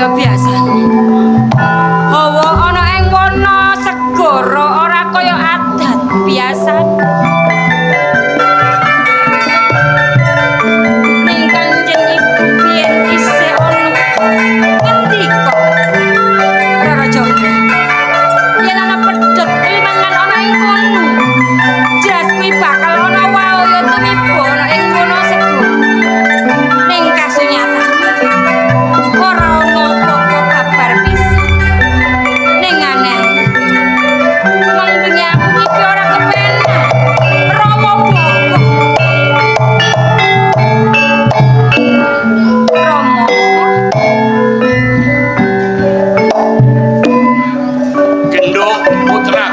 kaya biasane. Hawa ana ing wana segara ora kaya adat biasane. Ning Kanjeng Ibu biyen isih ana ngendika. Rara Jonggo. Yen ana pedhot limangan ana ing kono. Jelas kuwi bakal ana wae tumiba ana ing kono segara. Ning kasunyatan ora ana apa-apa kabar pisan. Ning aneh mung bengi aku iki ora kepenak Rama Boko. Rama Genduk putra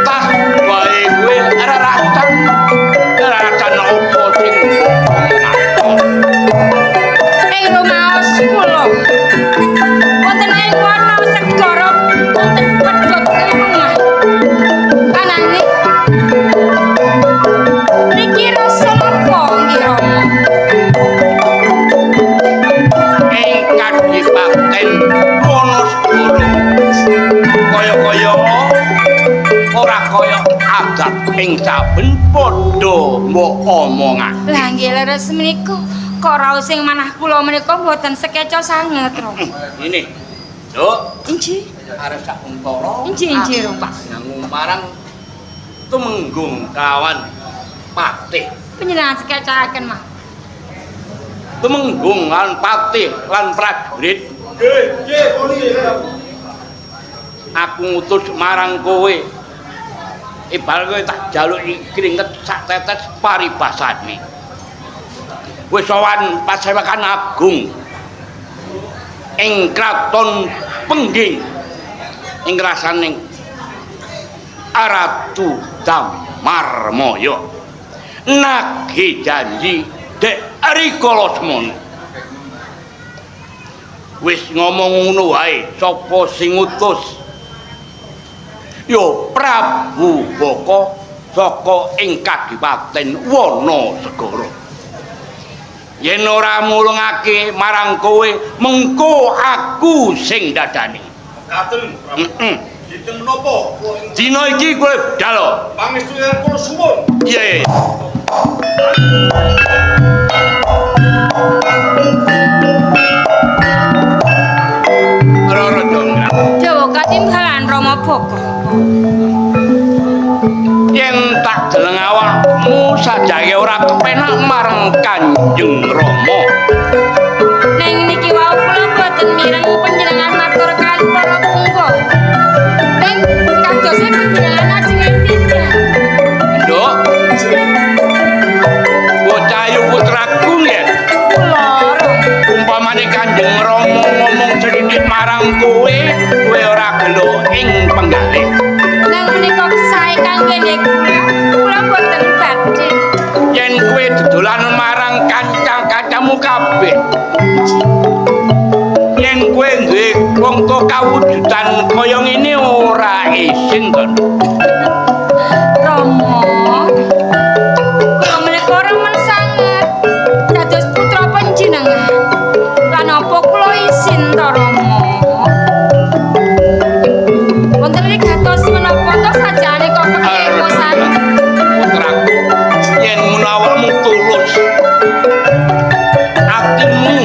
tah wae kowe ora rasan opo sing ing rumaos kula wonten ing wana segara wonten pedhot lumah ananging niki rasa apa nggih Rama ing Kadipaten Wonosegoro kaya-kaya ora kaya adat ing saben padha mbok omongan. lah nggih leres menika kok raos sing manah kula menika mboten sekeca sanget Rama Ini, Duk, inji arep sak untara. inji Rama Nang marang tumenggung kawan patih. panjenengan sekecaaken mah Tumenggung lan patih lan prajurit. Aku ngutus marang kowe. Ibal kowe tak jaluki kringet sak tetes paribasane. Wis sowan Pasewakan Agung ing Kraton Pengging ing rasaning Ratu Damarmaya nagih janji Dek Rikala Semana. Wis ngomong ngono wae sapa sing ngutus? Yo Prabu Boko saka ing Kadipaten Wonosegoro. Yen ora mulungake marang kowe mengko aku sing dadani. Katen Prabu. Dinten menapa? Dina iki kowe dalo. Pangestu kula suwun. Iya. Rara Jonggrang. Jawa katimbalan Rama Boko Yen tak deleng awakmu sajake ora kepenak marang Kanjeng Rama. neng niki wau kula boten mireng panjenengan matur kan para punggawa neng kadose panjenengan ajeng tindak Nduk, bocah ayu putraku nggih. kula Umpamane Kanjeng Rama ngomong sithik marang kowe, kowe ora gelo ing penggalih. neng menika sae kangge nggih kula boten badhe Yen kowe dodolan marang kanca-kancamu kabeh. Yen kowe duwe wongko kawujudan kaya ngene ora isin to. Rama kula menika remen sanget dados putra panjenengan lan apa kula isin to Rama wonten ing gatos menapa to sajane kok kekosan Putraku, yen menawakmu tulus atimu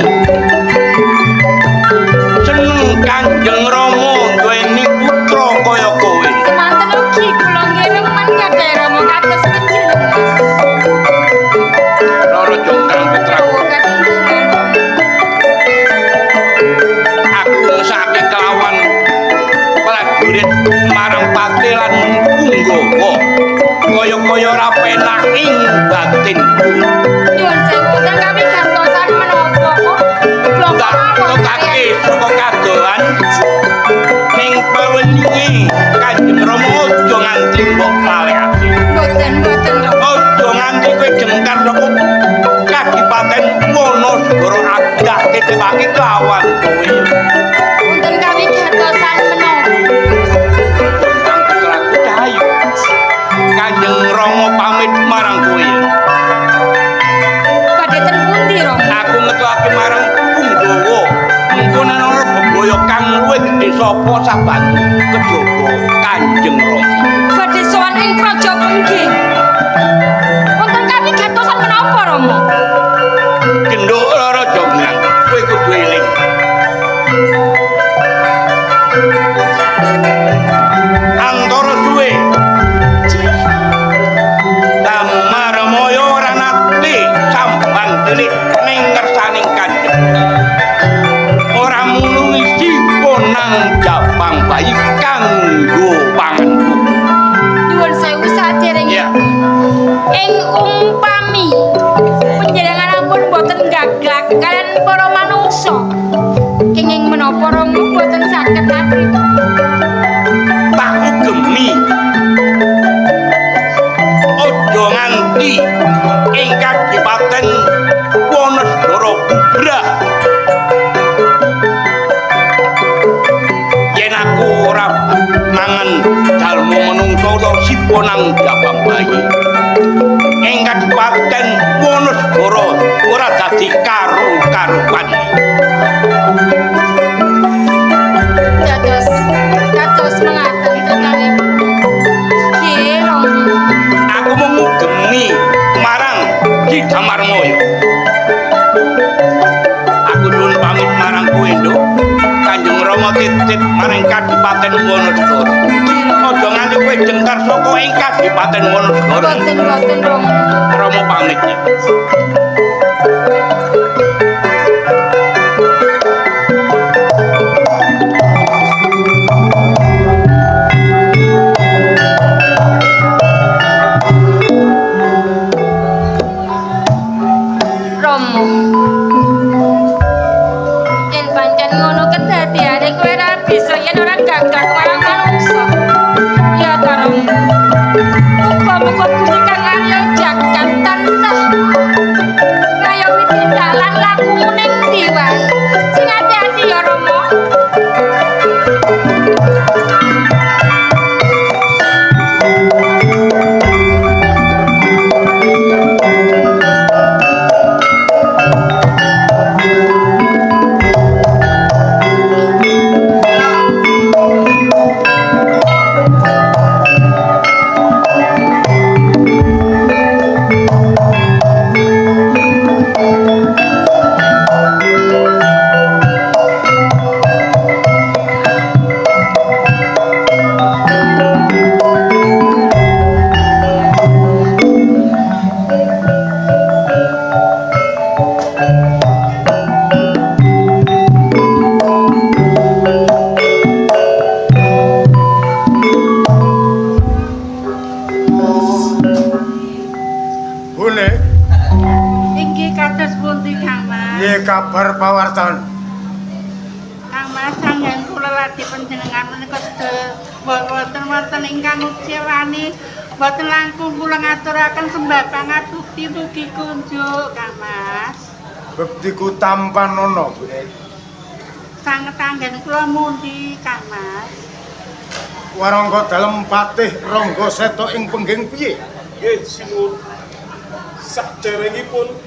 seneng Kanjeng Rama duweni putra kaya kowe. semanten ugi kula nggih remen kadhe Rama kados panjenengan Rara Jonggrang putraku, Jawa katimbalan aku sakit kelawan prajurit marang Patih lan Punggawa. Kaya-kaya ora penak ing batinku. nyuwun sewu wonten kami gantosan menapa kok blok Tak tokake saka kadohan ning paweningi Kanjeng Rama aja nganti mbok palekake. mboten Rama Aja nganti kowe jengkar saka Kadipaten Wonosegoro adah ditewaki kawan kowe. wonten kami gantosan menapa Kang putraku Cahayu. Kanjeng Rama pamit marang kowe. badhe ten sapa sabantu kejaba Kanjeng Rama. Badhe sowan ing praja Pengging. Wonten kawigatosan menapa Rama? Genduk Raja Gendang, kowe kudu eling. Antara suwe Damarmaya ora nate sambang delik ning kersaning Kanjeng. Ora mung isi ponang Japang bayi kanggo pangan. Nyuwun sewu saderengipun. Ya. Ing umpami panjenenganipun boten gaglak kaliyan para manungsa. Kenging menapa Rama boten saged atrita. Tak ugemi aja nganti ing Kadipaten Wonosegoro bubrah. Yen aku ora mangan dalmu menungso utawa siponang Japang bayi ing Kadipaten Wonosegoro ora dadi karo-karuan. Kados mengaten ceritanyipun. Nggih Rama. Aku mung ngugemi marang Ki Damarmaya. Aku nuwun pamit marang kowe, Nduk. Kanjeng Rama titip marang Kadipaten Wonosegoro. Aja nganti kowe jengkar saka ing Kadipaten Wonosegoro. Boten Rama. Rama pamit. Rama. Yen pancen ngono kedadiane kowe ora bisa yen ora gagak marang manungsa. Ya ta Rama. Muga-muga Gusti Kang Arya jagat tansah ngayomi tindakan lakumu ning diwan. Sing ati-ati ya Rama. kabar pawartan? Kang Mas sanggen kula ladi panjenengan menika sedaya wonten ingkang ucewani boten langkung kula ngaturaken sembah pangabukti mugi kunjuk Kang Mas. Bektiku tampan ana, Bu. Sanget anggen kula mundi Kang Mas. Warangga dalem patih rangga seta ing pengging piye? Nggih, sinuwun. Saderengipun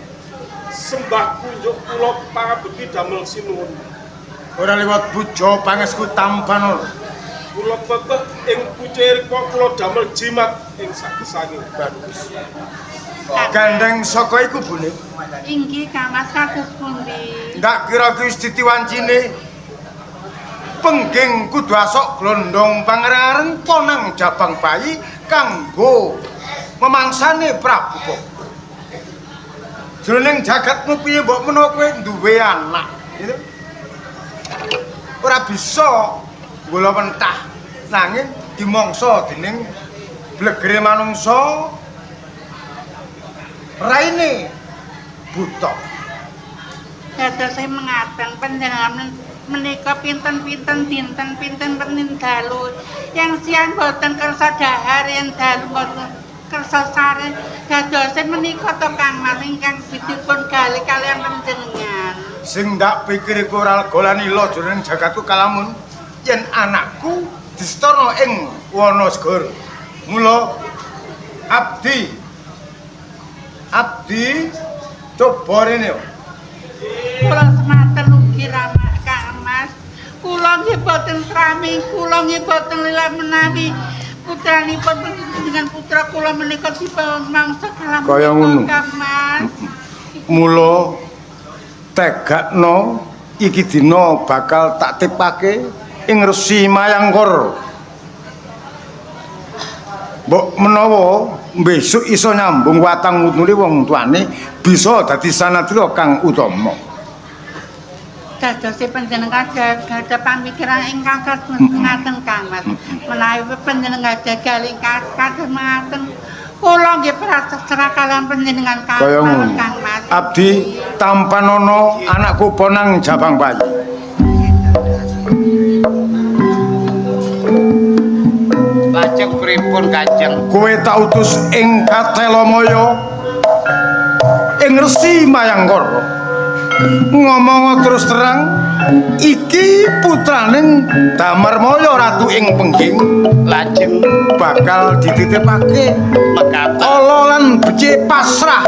sembah kunjuk kula pangabekti damel sinuwun. Ora liwat bujo pangesku tampan ana. Kula tetep ing pucir kok kula damel jimat ing sagesane. Bagus. Gandeng saka iku, Bune. Inggih Kang Mas kados pundi? Ndak kira ki wis ditiwancine. Pengging kudu asok glondong pangerareng ponang Jabang bayi kanggo memangsane Prabu Bok. Jroning jagatmu piye mbok menawa kowe duwe anak, gitu. Ora bisa gula pentah nanging dimangsa dening blegere manungsa raine buta. Dados mengaten panjenengan menika pinten-pinten dinten pinten dalu yang siang boten kersa dahar yen dalu boten kersa sare dados menika to Kang Mas ingkang dipun gali kaliyan panjenengan. Sing ndak pikir iku ora golani ila jroning jagatku kalamun yen anakku disetana ing Wonosegoro. Mula abdi coba rene yo. Kula sematen ugi ramah Kang Mas. Kula kula nggih boten sami, kula nggih boten lila menawi putranipun dengan putra kula menika dipun mangsa kalamun Kaya ngono. Mas. Mula tegakno iki dina bakal tak tipake ing Resi Mayangkara. Mbok menawa besok iso nyambung watang utune wong tuane bisa dadi sanadra kang utama. Dados panjenengan gadah pamikiran ingkang ngaten Kang Mas. Menawi panjenengan gagal ingkang kados ngaten kula nggih prasastrah kaliyan panjenengan Kaya ngono. Kang Mas. Abdi tampanono anakku ponang Jabang Bayi. Lajeng pripun Kanjeng? Kowe tak utus ing Katelamaya ing Resi Mayangkara. Ngomong terus terang, iki putraning Damarmaya Ratu ing Pengging Lajeng bakal dititipake mekaten ala lan becik pasrah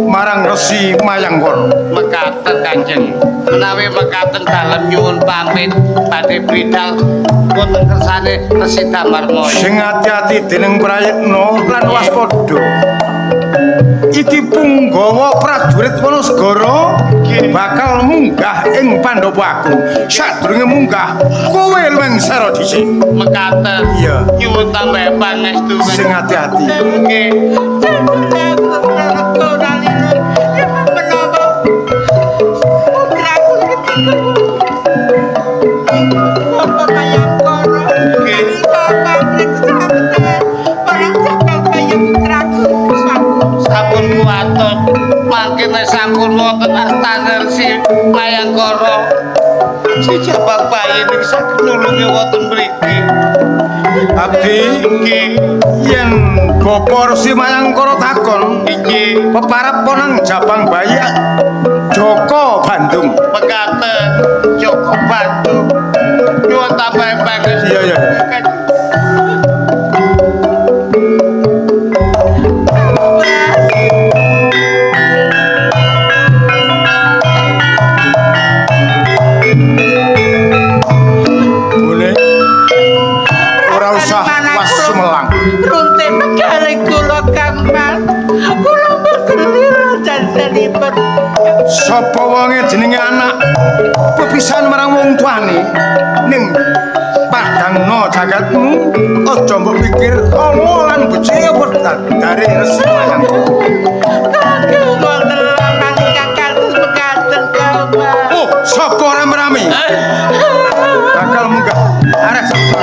marang Resi Mayangkara. mekaten Kanjeng. Menawi mekaten dalem nyuwun pamit badhe bidal wonten kersane Resi Damarmaya. Sing ati-ati dening prayitna lan waspada. Iki punggawa prajurit Wanasegara bakal munggah ing Pandhawa Agung. Sadurunge munggah, kowe luwih sira dhisik. Mekaten. Iya. Nyuwun tambah pangestu. Sing ati-ati. Nggih. Sampun kuwatur mangkene sampun wonten astana Resi Mayangkara. Si Jabang Bayi niki saged nulungi wonten mriki. Abdi Nggih. yen Bapa Resi Mayangkara takon, Nggih. peparep ponang Jabang Bayi Joko Bandung. Mekaten Joko Bandung. Nyuwun tambah pangestu. Iya, iya. Boleh. Ora usah was sumelang. Runte megale kula Kang Mas. Kula boten lira janjenipun. Sapa wonge jenenge anak pepisahan marang wong tuane ning padangna jagatmu aja mbok pikir ana lan becik dari Resi Mayangkara. Kagem boten lamang kakal mekaten Kang Mas. Oh, sapa rame-rame? Bakal munggah. Arek sapa?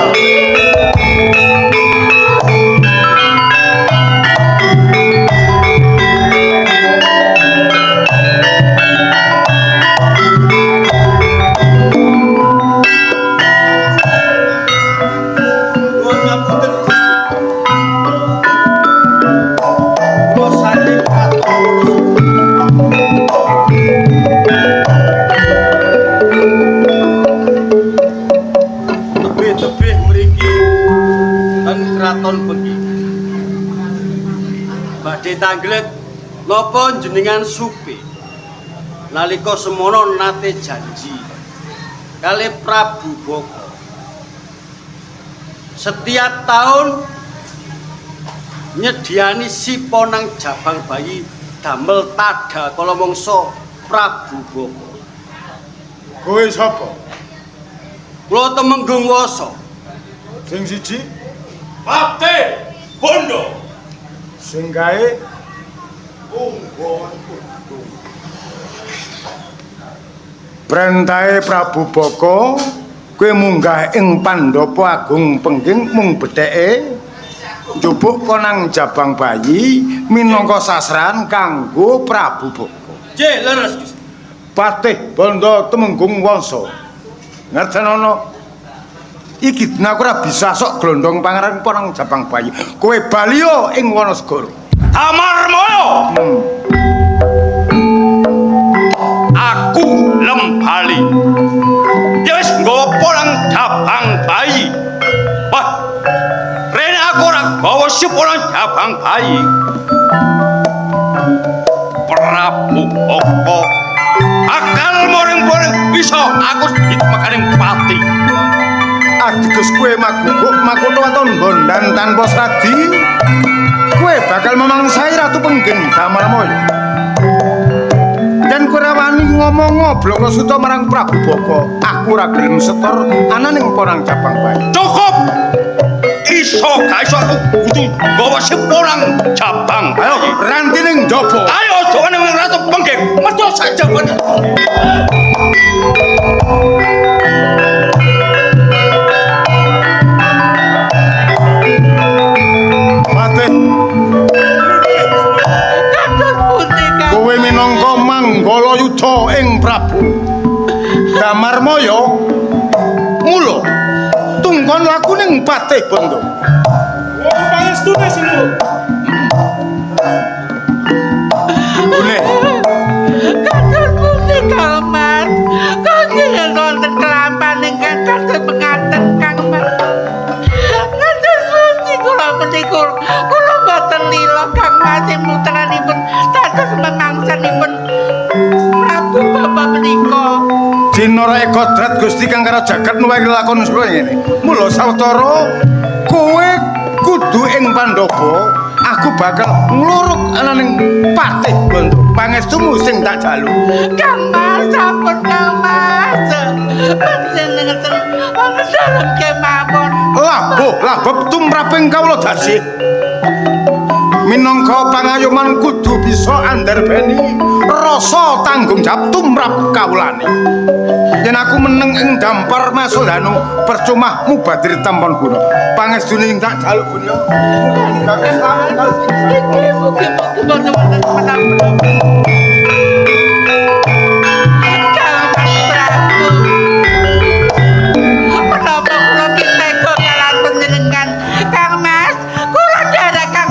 Tebih-tebih mriki ten kraton Pengging. Badhe tanglet napa jenengan supi nalika semono nate janji kali Prabu Boko. Setiap tahun nyediani si ponang Jabang Bayi damel tada kala mangsa Prabu Boko. Kowe sapa? Kula Temenggung Wasa. Sing siji, Pate Bondo. sing gawe Perintahe Prabu Boko, kowe munggah ing Pandhawa Agung Pengging mung betheke njupuk konang Jabang Bayi minangka sasran kanggo Prabu Boko. Nggih, leres Gusti. Patih Bondo Temenggung Wangsa. Ngertenono. Iki dina aku ora bisa sok glondong pangeran ponang Jabang Bayi. Kowe baliya ing Wanasegara. Damarmaya. Aku lembali. Ya wis nggopo nang Jabang Bayi. Wah. Rene aku ora gawa sepurang Jabang Bayi. Prabu Boko akal moring-moring bisa aku sedikit aning pati. Ateges kowe maguguk makoto waton bondan tanpa sradi. Kowe bakal memangsai Ratu Pengging Damarmoyo. Dan kowe rawani ngomong ngoblok suta marang Prabu Boko. Aku ora gelem setor ananing porang Jabang Bayi. Cukup. Iso gak iso aku kudu nggawa seporang Jabang. Ayo ranti ning njaba. Ayo jangan ning Ratu Pengging. Metu saja bener. Mate. Kowe minangka manggala yuda ing Prabu Damarmoyo. Mula tungkon laku ning Patih Bondo. Wong pangestune sinu. Bune. Kados pundi Kang Mas? Kangge wonten kelampahan ingkang kados pengaten Kang Mas. Kados pundi kula menika kula boten lila Kang Mas mutranipun dados memangsanipun Prabu Bapak menika. Jinora Kodrat Gusti kang karo jagat nuwuhi lakon kowe ngene. Mula sawetara kowe kudu ing Pandhapa, aku bakal ngluruk ananing Patih Bondo. Pangestumu sing tak jalu. Kang Mas sampun Kang Mas. Panjenengan wong dalem kemawon. Labuh tumraping kawula dasih. Minangka pangayoman kudu bisa andarbeni rasa tanggung jawab tumrap kawulane. Yen aku meneng ing dampar Masudanu percuma mubadir tampon guna. Pangestune ing tak jaluk punya. Mugi-mugi boten wonten menapa. Kang Prabu. Menapa kula pitego kalian panjenengan Kang Mas? Kula nderek Kang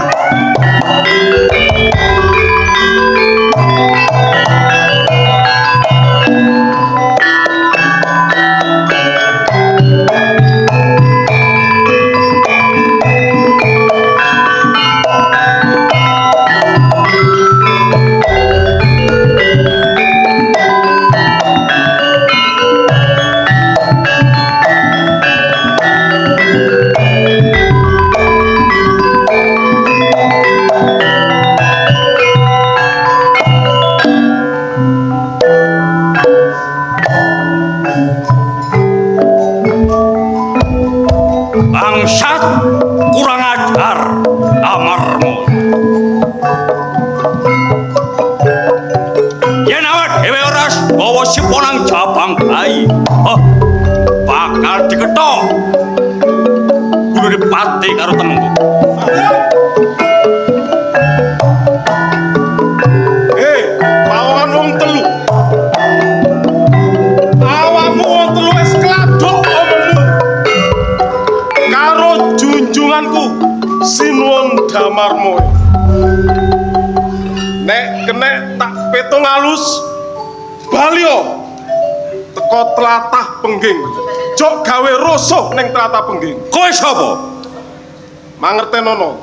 Bangsat kurang ajar Damarmoyo. Yen awak dhewe ora gawa seporang Jabang Bayi, bakal diketok. Kudu dipati karo temengku. Pawongan wong telu. Awakmu wong telu wis kladuk omongmu. Karo junjunganku Sinuwun Damarmoyo. Nek kenek tak petung alus Balio teko tlatah Pengging. Jok gawe rusuh ning tlatah Pengging. Kowe sapa? Mangertenono.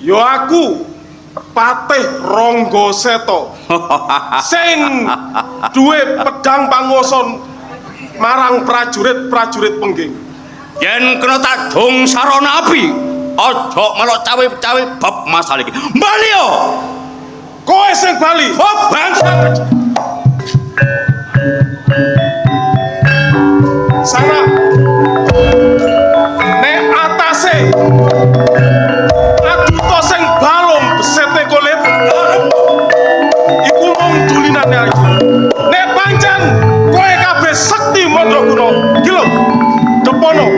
Ya aku Patih Ranggaseta. Sing duwe pedang panguwasan marang prajurit-prajurit Pengging. Yen kena tak dong sarana api, aja melok cawe-cawe bab masalah iki. Balio. Kowe sing bali. Oh bangsa. Sana. Nek atase aduta sing balung besete kulit. Iku mung dulinane iki. Nek pancen kowe kabeh sekti mandraguna. Iki lho. Depono.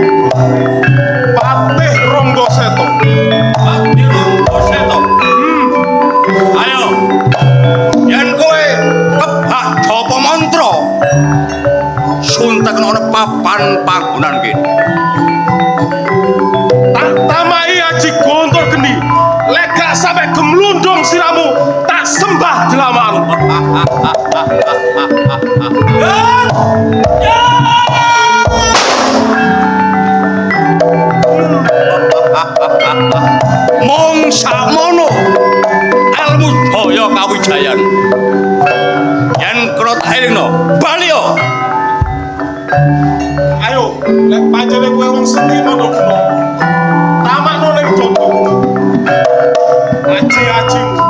Patih Ranggaseta. Patih Ranggaseta. Ayo. Yen kowe kebak japa mantra. Suntek ana papan panggonan kene. Tak tamai aji gontor geni. Lek gak sampe gemlundung siramu, tak sembah delamamu. Mong sakmono ilmu daya kawijayan. Yen kena tak elingno, Balio. Lek pancene kowe wong seni Mandaguna. Tamakno ning Joko. Aji-ajimu.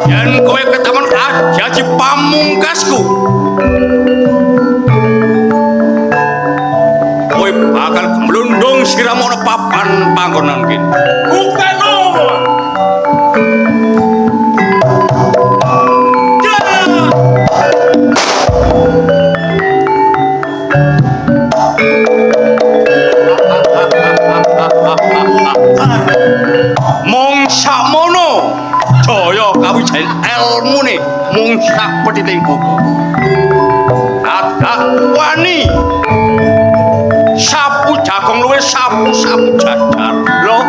Yen kowe ketaman aji pamungkasku. Kowe bakal gemblondong siramu ana papan panggonan kene. Buktekno. Mung sakmono daya kawijayan elmune mung sapetiting buku. Dadak wani sapu jagong luwih sapu-sapu jajar lho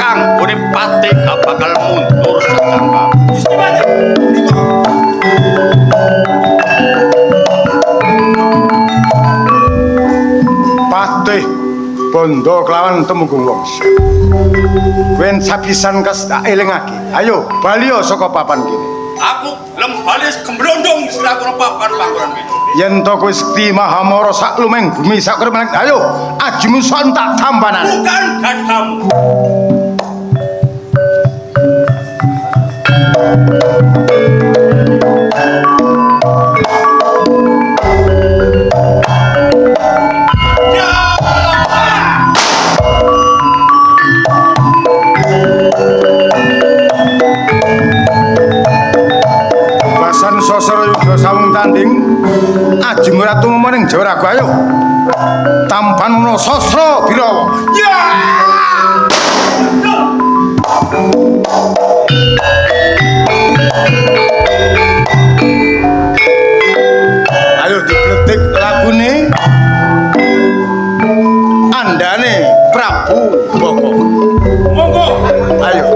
kanggone pati gak bakal mundur sejangka. Gusti Banyak. Patih bondo kelawan Temunggung Wangsa. Wen sapisan kas tak elingake. Ayo balio saka papan kene. Aku lembali gemblondong siraku papan panggonan kene. Yen to kowe Sekti Mahamara sak lumeng bumi sak kremeng. Ayo ajimu sontak tampanan. Bukan gadamu. Basan Sosro Yuda sawung tanding. Ajimu ratu ning Jawa Raga ayo. Tampanno Sosro Birawa. Ya! Ayo dipletik lagune. Andane Prabu Boko. Monggo. Ayo.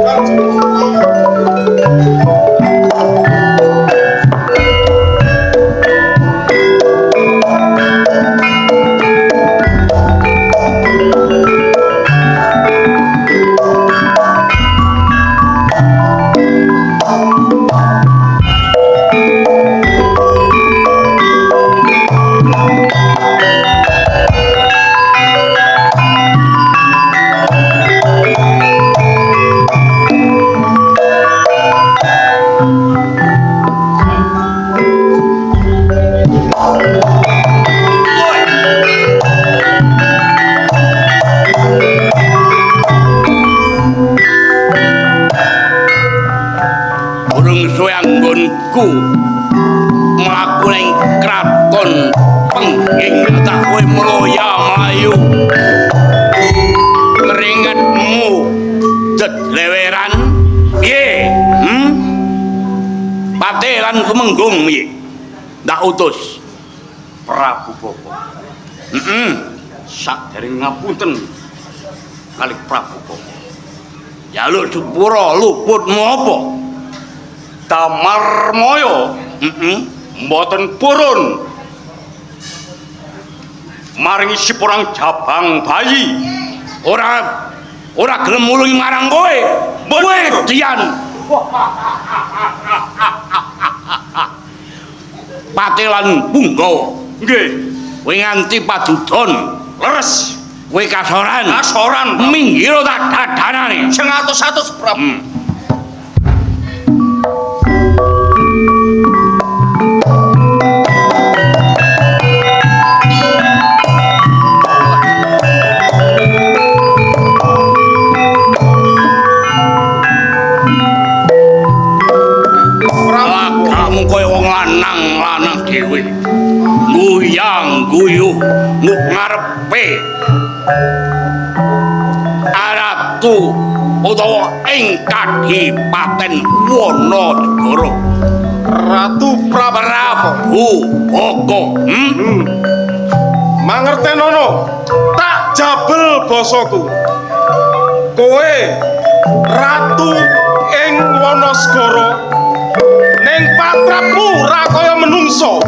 aku mlaku ning kraton pengging tak kowe mloya mlayu keringetmu dedleweran piye Pate lan Tumenggung piye ndak utus Prabu Boko sakdereng ngapunten kali Prabu Boko jaluk sepura luputmu apa Damar Moyo mboten purun maringi sipurang jabang bayi ora gelem mulungi marang kowe Dian Patelan Punggawa nggih kowe nganti padudon leres kowe kasoran minggir tak dadanane sing atus-atus Prabu koyo wong lanang dhewe guyang guyuh muk ngarepe Ratu utawa ing Kadipaten Wanagara Ratu Prabu Boko mangertenono tak jabel basaku kowe ratu ing Wanagara ning patrapmu ra kaya menungso.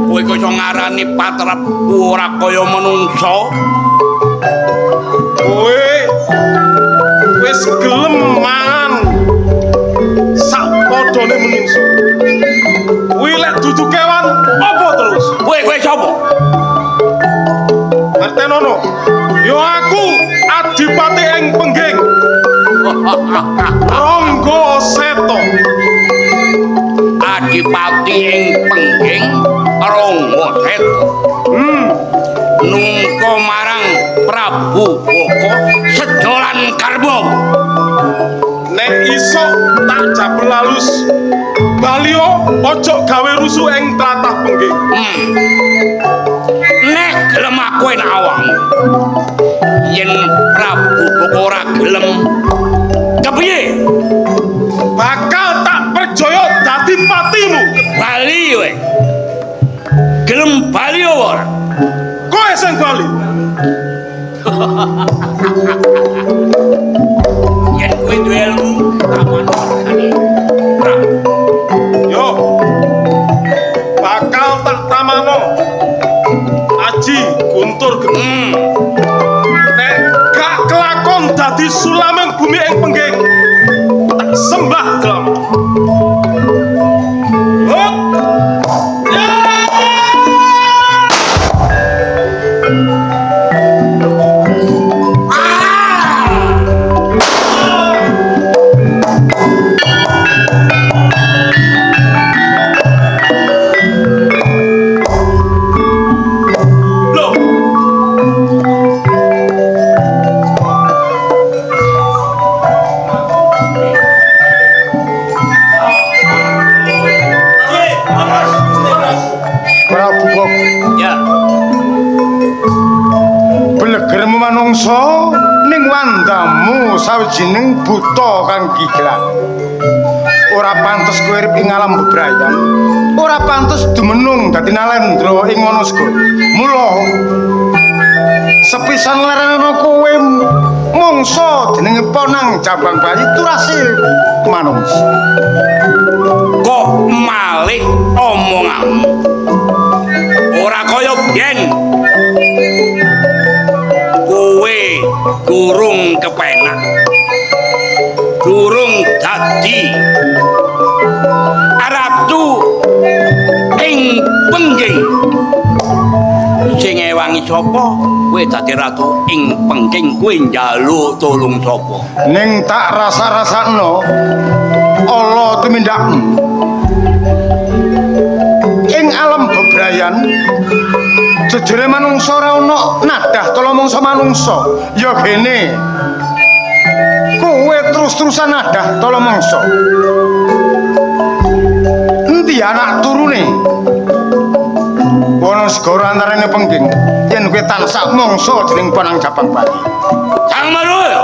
Kowe kaya ngarani patrapku ora kaya menungso. Kowe wis gelem mangan sak padane menungso. Kuwi lek dudu kewan apa terus? Ya aku adipati ing Pengging. Rangga Seta. Adipati ing Pengging Rangga Seta. Nungka marang Prabu Boko sedolan karma. Nek iso tak japel halus. Balio ojo gawe rusuh ing tlatah Pengging. Nek gelem aku enak awang. Yen Prabu Boko ora gelem kepiye? Bakal tak percaya dadi patimu. Bali we. Gelem bali ora? Kowe sing bali. Yen kowe duwe ilmu tamanane. Yo. Bakal tak tamano. Aji Guntur Geni. Nek gak kelakon dadi sulameng bumi ing Pengging. Tak sembah gelam. Hop. Prabu Boko, Ya. belegermu manungsa ning wandamu sawijining buta kang giglan. Ora pantes kowe urip ing alam bebrayan. Ora pantes dumenung dadi nalendra ing ana segara. Mula sepisan larana kowe mangsa jenenge Ponang Jabang Bayi turase manungsa. Kok malih omonganmu? Ora kaya biyen. Kowe durung kepenak. Durung dadi ratu ing Pengging. Sing ewangi sapa? Kowe dadi ratu ing Pengging, kowe njaluk tulung sapa? Ning tak rasa-rasakno ala tumindakmu ing alam bebrayan jejere manungsa ora ana nadah kala mangsa manungsa ya gene kowe terus-terusan nadah kala mangsa endi anak turune Wonosegara antarane Pengging yen kowe tansah mangsa dening Ponang Jabang Bayi Sang Maruya.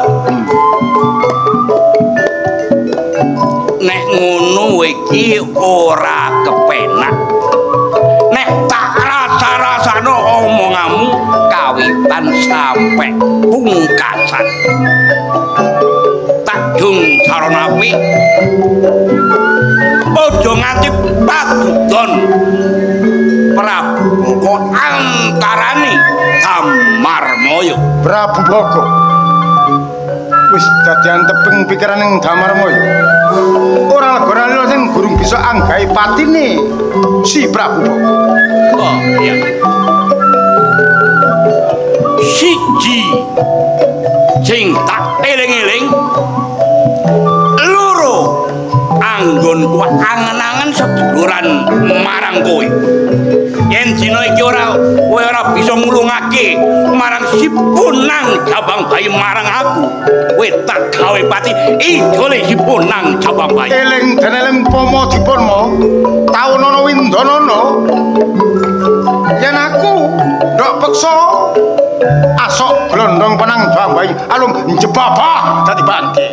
Nek ngono iki ora kepenak. Nek tak rasa-rasano omonganmu kawitan sampe pungkasan. Tak dung sarana apik. Aja nganti padudon. Prabu Boko antarane Damarmaya. Prabu Boko wis dadi anteping pikiraning Damarmaya. Ora legara lila sing gurung bisa anggahi patine si Prabu Boko. Oh, iya. Siji sing tak eling-eling loro anggonku angen-angen seduluran marang kowe. Yen dina iki kowe ora bisa ngulungake marang si Ponang Jabang Bayi marang aku. Kowe tak gawe pati idole si Ponang Jabang Bayi. Eling dan eling pomo diponmo taun ana windanana yen aku ndok peksa asok glondong Ponang Jabang Bayi alung njebabah dadi bangke.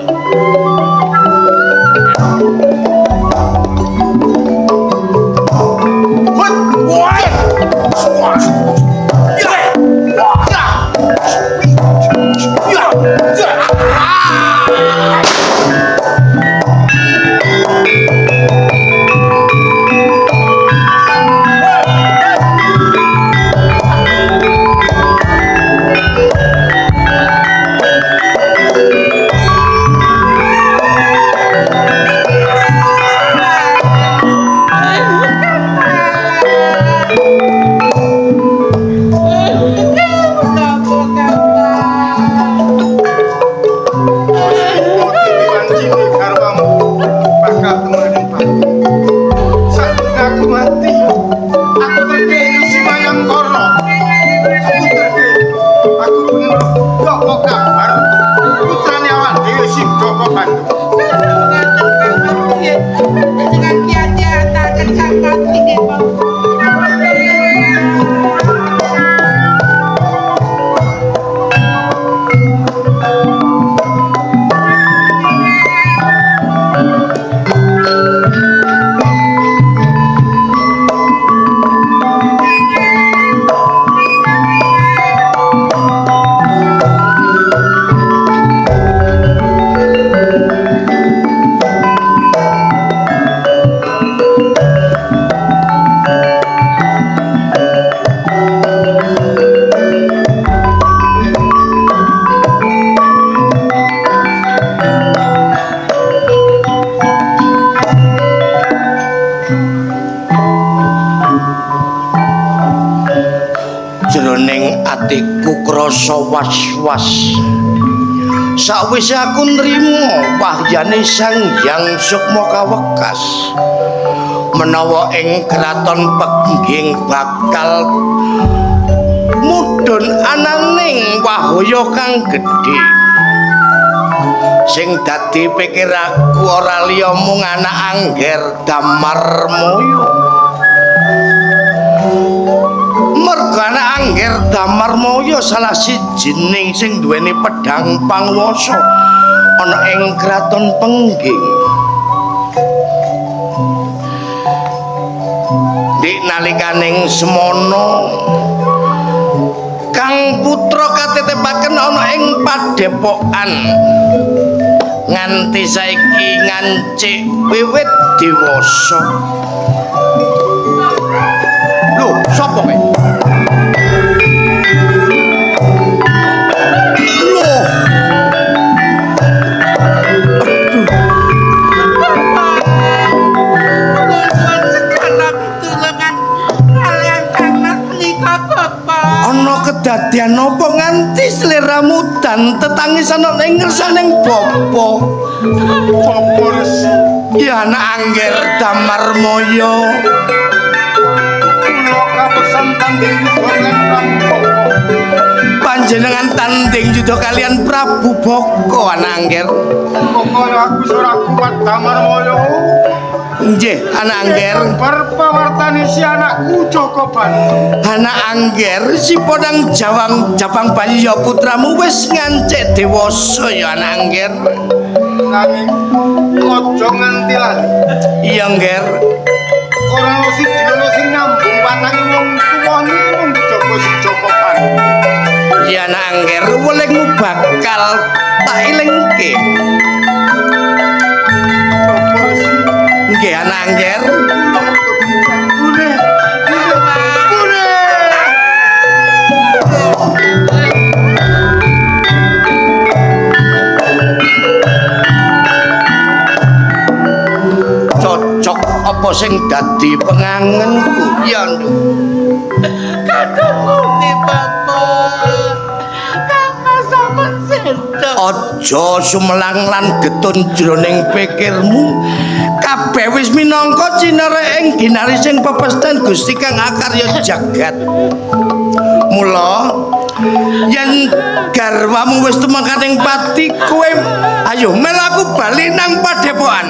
rasa was-was. Sakwise aku nrimo wahyane Sang Hyang Sukma Kawekas menawa ing kraton Pengging bakal mudhun ananing wahaya kang gedhe. Sing dadi pikir aku ora liya mung anak Angger Damarmaya. Merga anak Angger Damarmaya salah sijining sing duweni pedhang pangwasa ana ing kraton Pengging. Dik nalikaning semana kang putra katetepaken ana ing Padepokan nganti saiki ngancik wiwit dewasa. Lho, sapa kowe? Lho. Ana kedadian apa nganti sliramu dan tetangisan ing ngersaning bapa? Bapa Resi. Ya anak Angger Damarmaya. Kula kapesan tanding yuga lan Prabu. Panjenengan tanding yuda kalian Prabu Baka anak Angger. Pokoke aku ora kuat Damarmaya. Nggih, anak Angger. Perpawartani si anakku Joko Banu. Anak Angger si podang Jabang bayi ya putramu wis ngancik dewasa ya anak Angger. Nanging aja nganti lali. Iya Angger. Ora ono siji sing nyambung watange wong tuwane mung Joko si Joko Banu. Ya anak Angger, welingmu bakal tak ilengke. Bapa Resi. Nggih anak Angger. Bune. Bune. Cocok apa sing dadi pengangenku ya Nduk. Kadung Bapa. Kakak sampun sedo. Aja sumelang lan getun jroning pikirmu. Kabeh wis minangka cinere ing ginari sing pepestan Gusti Kang Akarya jagat. Mula yen garwamu wis tumekaning pati kowe ayo melaku bali nang Padepokan.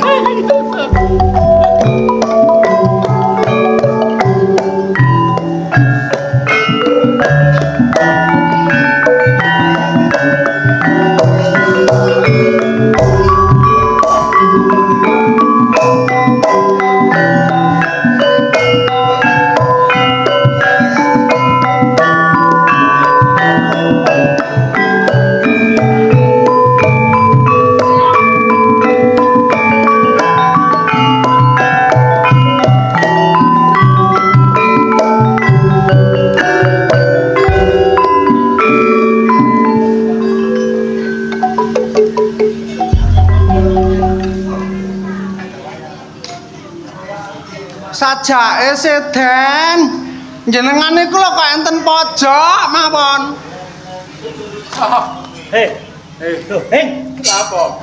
Sajake seden jenengan niku lho kok enten pojok mawon.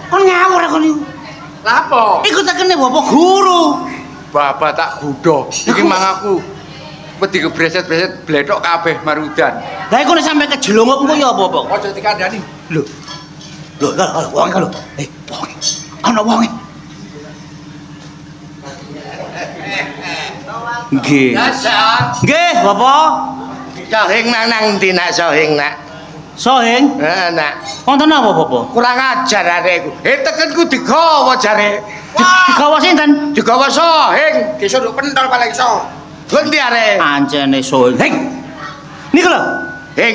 Kon ngawur kon niku. Lapo? Iku tekene Bapak Guru. Bapak tak gudo. Iki mang aku wedi gebreset-breset bledok kabeh marudan. Lah iku nek sampe kejelongok engko ya apa, Pak? Aja dikandani. Lho, wong lho. Wong. Ana wonge. Nggih. Nggih, Bapak. Sohing nang ndi nak sohing nak? Sohing. Heeh nak. Wonten apa, Bapak? Kurang ajar arekku. Tekenku digawa jare. Digawa sinten? Digawa sohing. Disuruh pentol paling iso. Ngendi arek? Ancene sohing. Heng. Niku lho. Hing,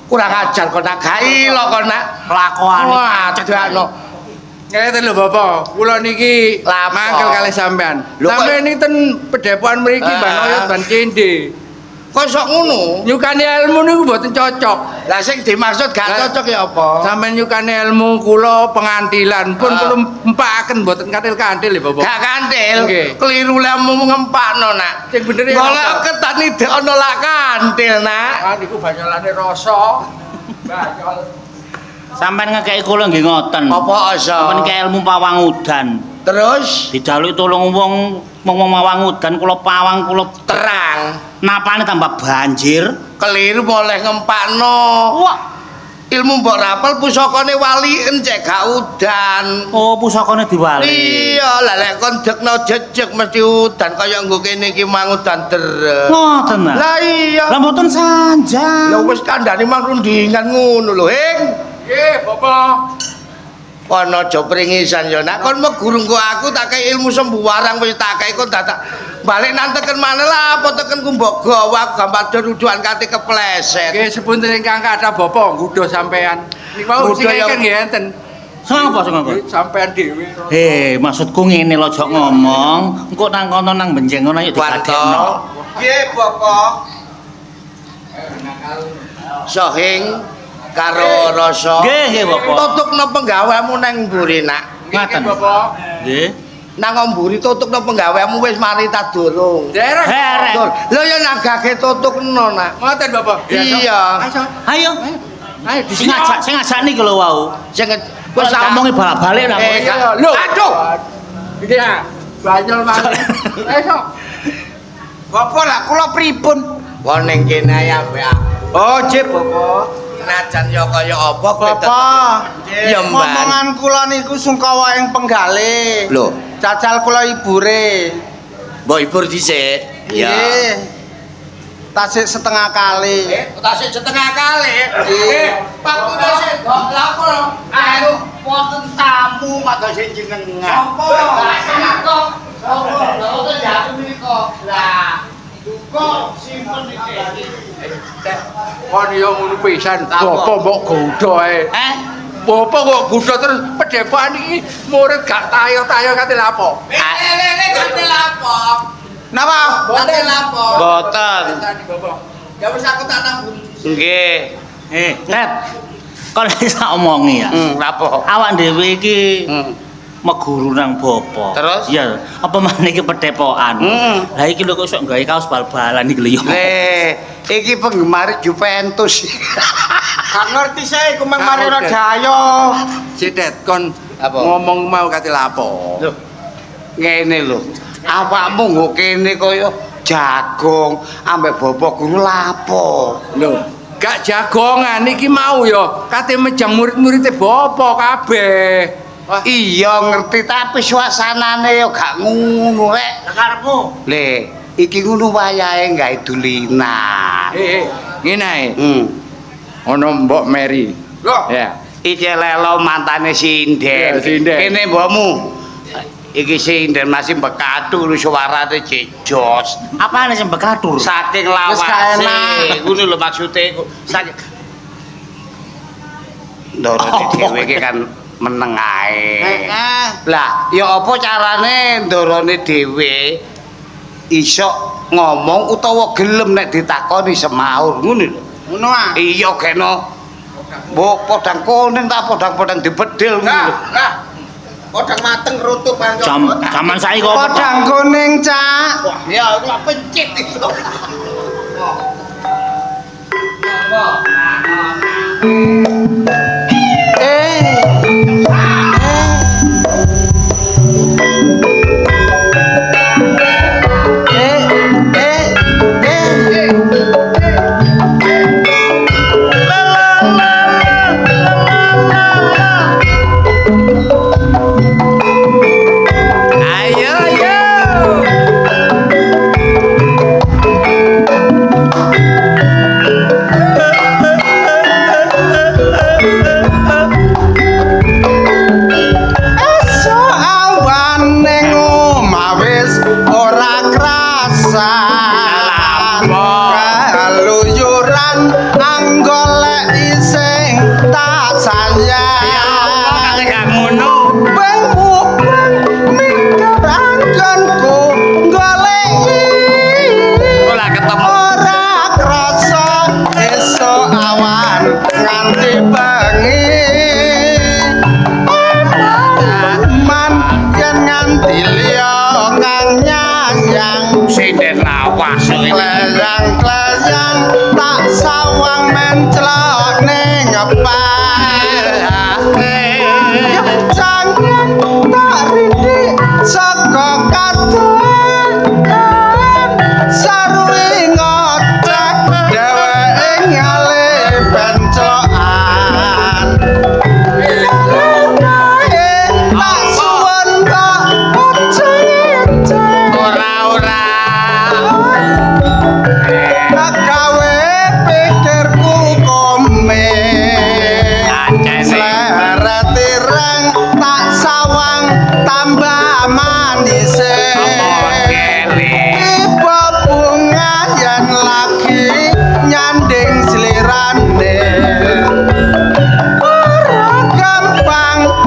kurang ajar kok nak gai lo kok nak. Kelakuane. Wah, cedakno. Ngeten lho Bapak, kula niki Lapo? mangkel kalih sampean. Lho, kok- Sampeyan niki ten Padepokan mriki Mbah Noyot Ban Cende. Kok sok ngono? Nyukani ilmu niku mboten cocok. Lah sing dimaksud gak Lah- cocok ya apa? Sampeyan nyukani ilmu kula pengantilan pun kula mpakaken mboten kantil-kantil ya Bapak. Gak kantil. Nggih. Keliru lemu ngempakno nak. Sing bener ya Golek apa? ketani dek ana lak kantil nak. Ah niku banyolane rasa. Sampeyan ngekeki kula nggih ngoten. Apa asa? Sampeyan kek ilmu pawangudan. Terus Dijaluk tulung wong pawangudan kula pawang kula terang napane tambah banjir. keliru boleh ngempakno. Wah, Ilmu mbok rapel pusakane walien cek gak udan. oh pusakane diwali. Iya, lah lek kon dekno jejeg mesti udan kaya nggo kene iki mang udan deres. Ngoten ta. Lah iya. Lah mboten sanjang. Ya wis kandhane mang rundingan ngono lho, Hing. Nggih, Bapak. Ana aja pringisan ya nak kon meguru kok aku tak kei ilmu sembuwarang wis tak kei kon dadak balik nang teken maneh lah apa tekenku mbok gawa gambar rujukan kate kepleset. Nggih sepunten ingkang kathah Bapak nggodha sampean. Niku mau sing Nggodha ya- nggih enten. Sapa sing Nggih, sampean dhewe. maksudku ngene lho jok ngomong, engko nang kono nang benjeng ngono yuk dikadekno. Nggih, Bapak. Sohing karo rasa. Nggih, Bapak. Tutukno penggawemu nang mburi nak. Ngaten. Bapak. Nggih. Nang mburi tutukno penggawemu wis mari tak durung. Derek. Herek. Lho ya nagake tutukno nak. Ngoten Bapak. Iya. Ayo. Ayo Sing ngajak niki lho wau. Sing Wis tak omongi balik-balik nang. Lho. Aduh. Iki ya. Banyol maneh. Ayo. Bapak lah kula pripun? Wong ning kene ae ambek aku. Oh, Jip, Bapak. Najan ya kaya apa kowe Bapak, Ya mbak. ngomongan kula niku sungkawa ing penggalih. Lho, Cacal kula ibure. mbok ibur dhisik. Nggih. Tasik setengah kali. Tasik setengah kali. Nggih. Pak tasik kok lapor. Ayo wonten tamu mados sing jenengan. Sopo? Sopo? Lha kok jago menika. Lah, duka simpen iki. Kon yo ngono pisan. Bapak mbok godha ae. Bapak kok godha terus pedepokan iki murid gak tayo-tayo kate lapo. Lele kate lapor. Napa? Kate lapor. Boten. Ya wis aku tak nang buri. Nggih. Tet. Kon wis tak omongi ya. Napa? Awak dhewe iki meguru nang Bapak. Terus? Iya, apa maneh iki pedepokan. Lah iki lho kok sok gawe kaos bal-balan iki lho yo. Iki penggemar Juventus. Gak ngerti saya iku mang Mario Dayo. Sidet kon Apa? ngomong mau kate lapo. Lho. Ngene lho. Awakmu nggo kene kaya jagung ambek bapak guru lapo. Lho, gak jagongan iki mau yo kate mejang murid-muride Bapak kabeh. Iya ngerti tapi suasanane yo gak ngono rek. Karepmu. Le, iki ngono wayahe gawe dulinan. Ngene ae. Ono Mbok Mary. Loh, Ya. iki lelo mantane Sinden. Ya, Sinden. Kene mbokmu. Iki Sinden masih bekatur suarane jejos. Apane sing bekatur? Saking Wis gak lawase. enak. Ngono lho maksude iku. Saking Ndorone dhewe iki kan meneng ae. Lah, ya apa carane ndorone dhewe iso ngomong utawa gelem nek ditakoni semaur ngono lho. Ngono ah. Iya kena. Mbok podang kuning ta podang-podang dibedil ngono lho. Lah, podang mateng rutuk bang. Zaman saiki kok Podang kuning, Cak. Wah, ya aku lak pencit itu.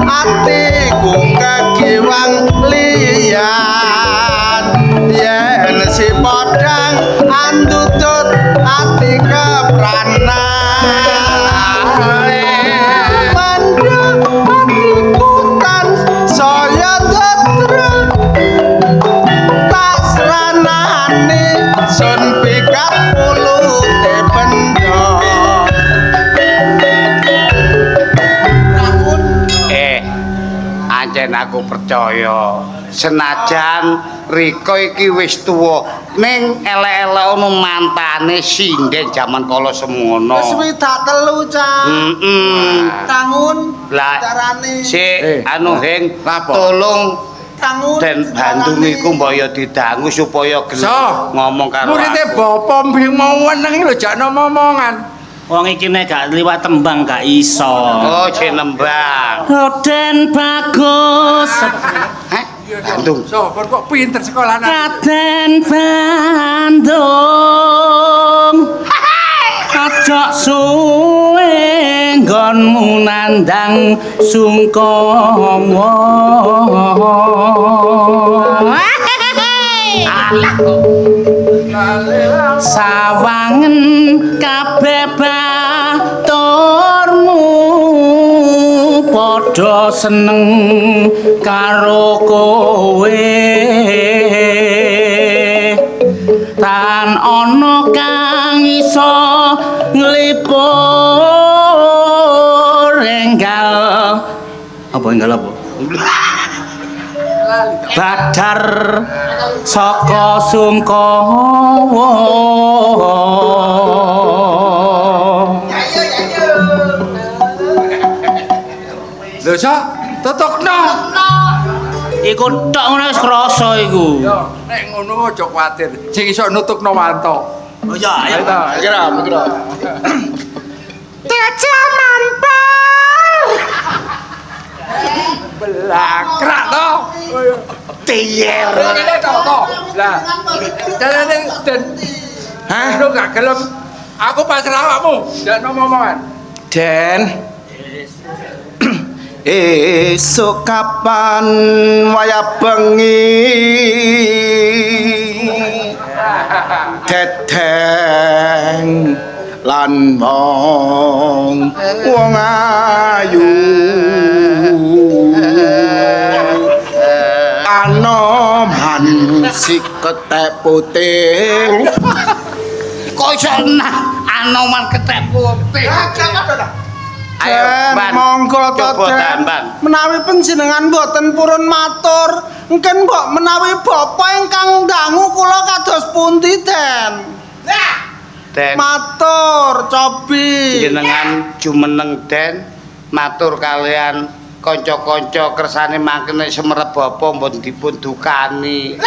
atiku kegiwang liyan yen si podang andutut ati kepranan mandang ikutan saya tetra tak seranani sun pikat puluh benda Ancen aku percaya senajan Rika iki wis tuwa ning elek-elek ono mantane sinden jaman kala semono wis widak telu Cak tangun carane sik anu heng tolong tangun den Bandung iku mbaya didangu supaya gelem ngomong karo Murite aku. bapa mbing mau weneng lho jak omongan. Wong iki nek gak liwat tembang gak iso. Oh, jenembang. Raden Bagus. Hah? Bandung. Sopor kok pinter sekolahan. Raden Bandung. Aja suwe nggonmu nandang sungkawa. Sawangen kabeh baturmu padha seneng karo kowe tan ana kang iso nglipur enggal apa badar saka sungkawa Lho Cak, tetokno. iku tok ngono wis krasa iku Yo, nek ngono aja kuwatir. Sing iso nutukno wanto. oh iya Ayo ta, kira. Teja mampir Belakrak to. Tiyer. Ngene to. Lah. Dalane den. Hah? Lu gak gelem. Aku pasrah awakmu. Ndak omongan. Den esuk kapan waya bengi dedeng lan wong ayu anoman si ketek putih Kok iso anoman ketek putih. Ayo, Ban. monggo to Coba, Den. Ban. Menawi panjenengan boten purun matur, mungkin mbok menawi bapa ingkang dangu kula kados pundi, Den? Den, Matur, cobi. jenengan jumeneng Den, matur kalian kanca-kanca kersane mangkene semerep bapa mbon dipun dukani.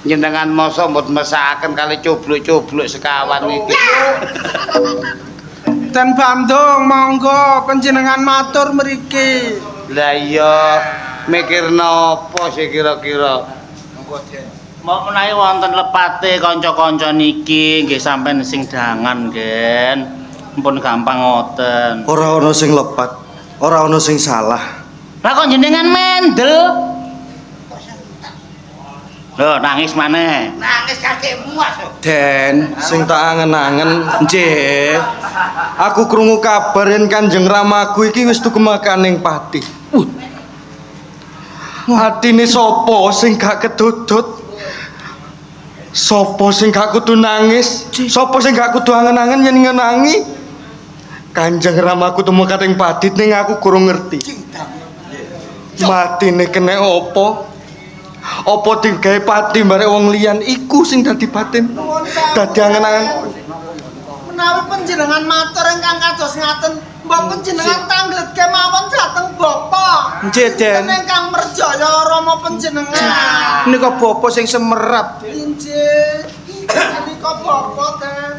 Jenengan masa mbon mesakaken kali cobluk-cobluk sekawan iki. Den Bandung, monggo panjenengan matur mriki. Lah iya mikirno apa sih kira-kira? mau menawi wonten lepate kanca-kanca niki nggih sampean sing dangan nggih mpun gampang ngoten Ora ana sing lepat, ora ana sing salah. lah kok jenengan mendel lho nangis maneh Nangis kakekmu Mas. Den, sing tak angen-angen, nggih. Aku krungu kabar yen Kanjeng Ramaku iki wis tukemakan ning Pati. Atine sapa sing gak kedudut? Sapa sing gak kudu nangis? Sapa sing gak kudu angen-angen yen ngenangi? Kanjeng Ramaku tumeka ning Pati ning aku kurang ngerti. Matine kene apa? Apa digawe pati barek wong liyan iku sing dadi batin. Dadi angen-angen. Menawi panjenengan matur ingkang kados ngaten, mbok panjenengan tanglet kemawon dhateng bapa. Nggih, Den. Ingkang merjaya rama panjenengan. Nika bapa sing semerap. Injih. Nika bapa, Den.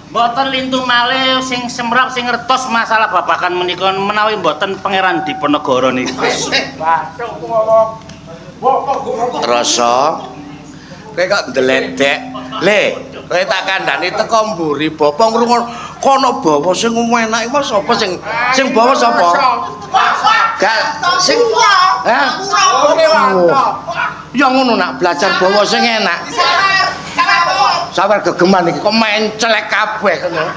mboten lintu malih sing semrap sing ngertos masalah babakan menika menawi mboten pangeran Diponegoro niku Rasa kowe kok ndeledek. Le, Kowe tak kandhani teko mburi bapa ngrungono kono bawa sing enak iku sapa sing bawa sapa? Gak sing ha? Ya ngono nak belajar bawa sing enak. Sabar gegeman iki kok mencelek kabeh ngono.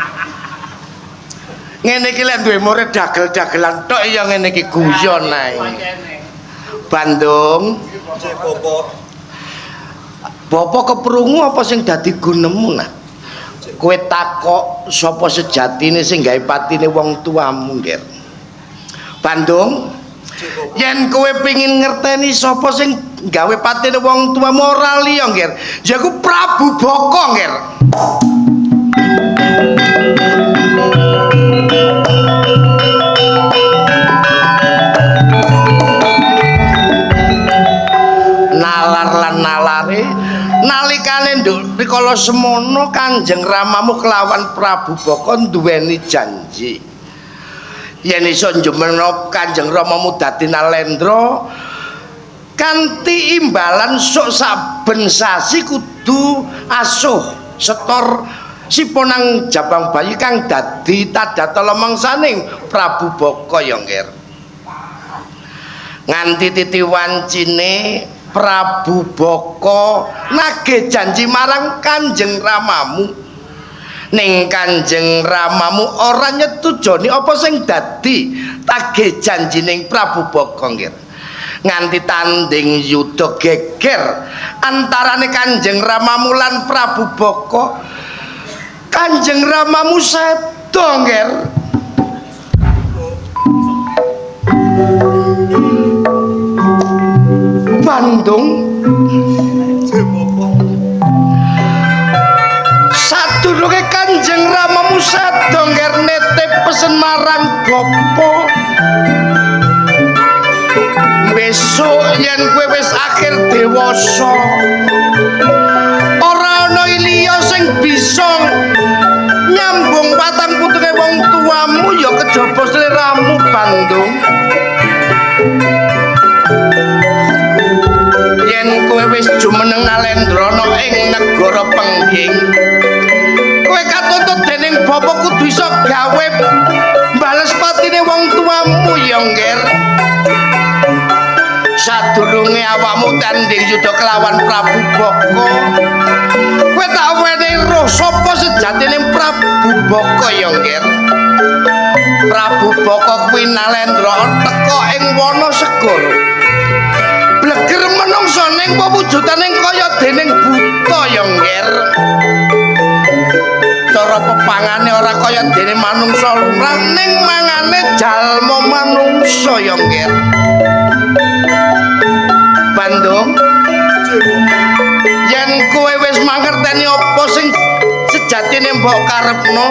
Ngene iki lek duwe murid dagel-dagelan tok ya ngene iki guyon ae. Bandung. Bapak keprungu apa sing dadi gunemu nak? Kowe takok sapa sejatine sing gawe patine wong tuamu, Ngger. Bandung. Yen kowe pengin ngerteni sapa sing gawe patine wong tuamu ora liya, Ngger. Ya ku Prabu Boko, Ngger. Nalar lan nalare nalikane nduk rikala semono Kanjeng Ramamu kelawan Prabu Boko duweni janji yen iso njemeno Kanjeng Ramamu dadi nalendra kanthi imbalan sok saben sasi kudu asuh setor siponang jabang bayi kang dadi tadata lemangsaning Prabu Boko ya Ngger. Nganti titi wancine Prabu Boko nagih janji marang Kanjeng Ramamu. Ning Kanjeng Ramamu ora nyetujoni apa sing dadi tagih janji ning Prabu Boko, Ngger. Nganti tanding yuda geger antarane Kanjeng Ramamu lan Prabu Boko. Kanjeng Ramamu sedo, Ngger. Bandung sadurunge Kanjeng Ramamu sedo Ngger nitip pesen marang bapa besok yen kowe wis akhir dewasa ora ana liya sing bisa nyambung patang putuke wong tuamu ya kejaba sliramu Bandung. Yen kowe wis jumeneng nalendrana ing negara Pengging kowe katuntut dening bapa kudu iso gawe bales patine wong tuamu ya Ngger. Sadurunge awakmu tanding yuda kelawan Prabu Boko kowe tak wenehi roh sapa sejatine Prabu Boko ya Ngger. Prabu Boko kuwi nalendra teka ing wana segara bleger menungso ning pewujudaning kaya dening buta ya Ngger. Cara pepangane ora kaya dene manungsa lumrah ning mangane jalma manungsa ya Ngger. Bandung yen kowe wis mangerteni apa sing sejatine mbok karepno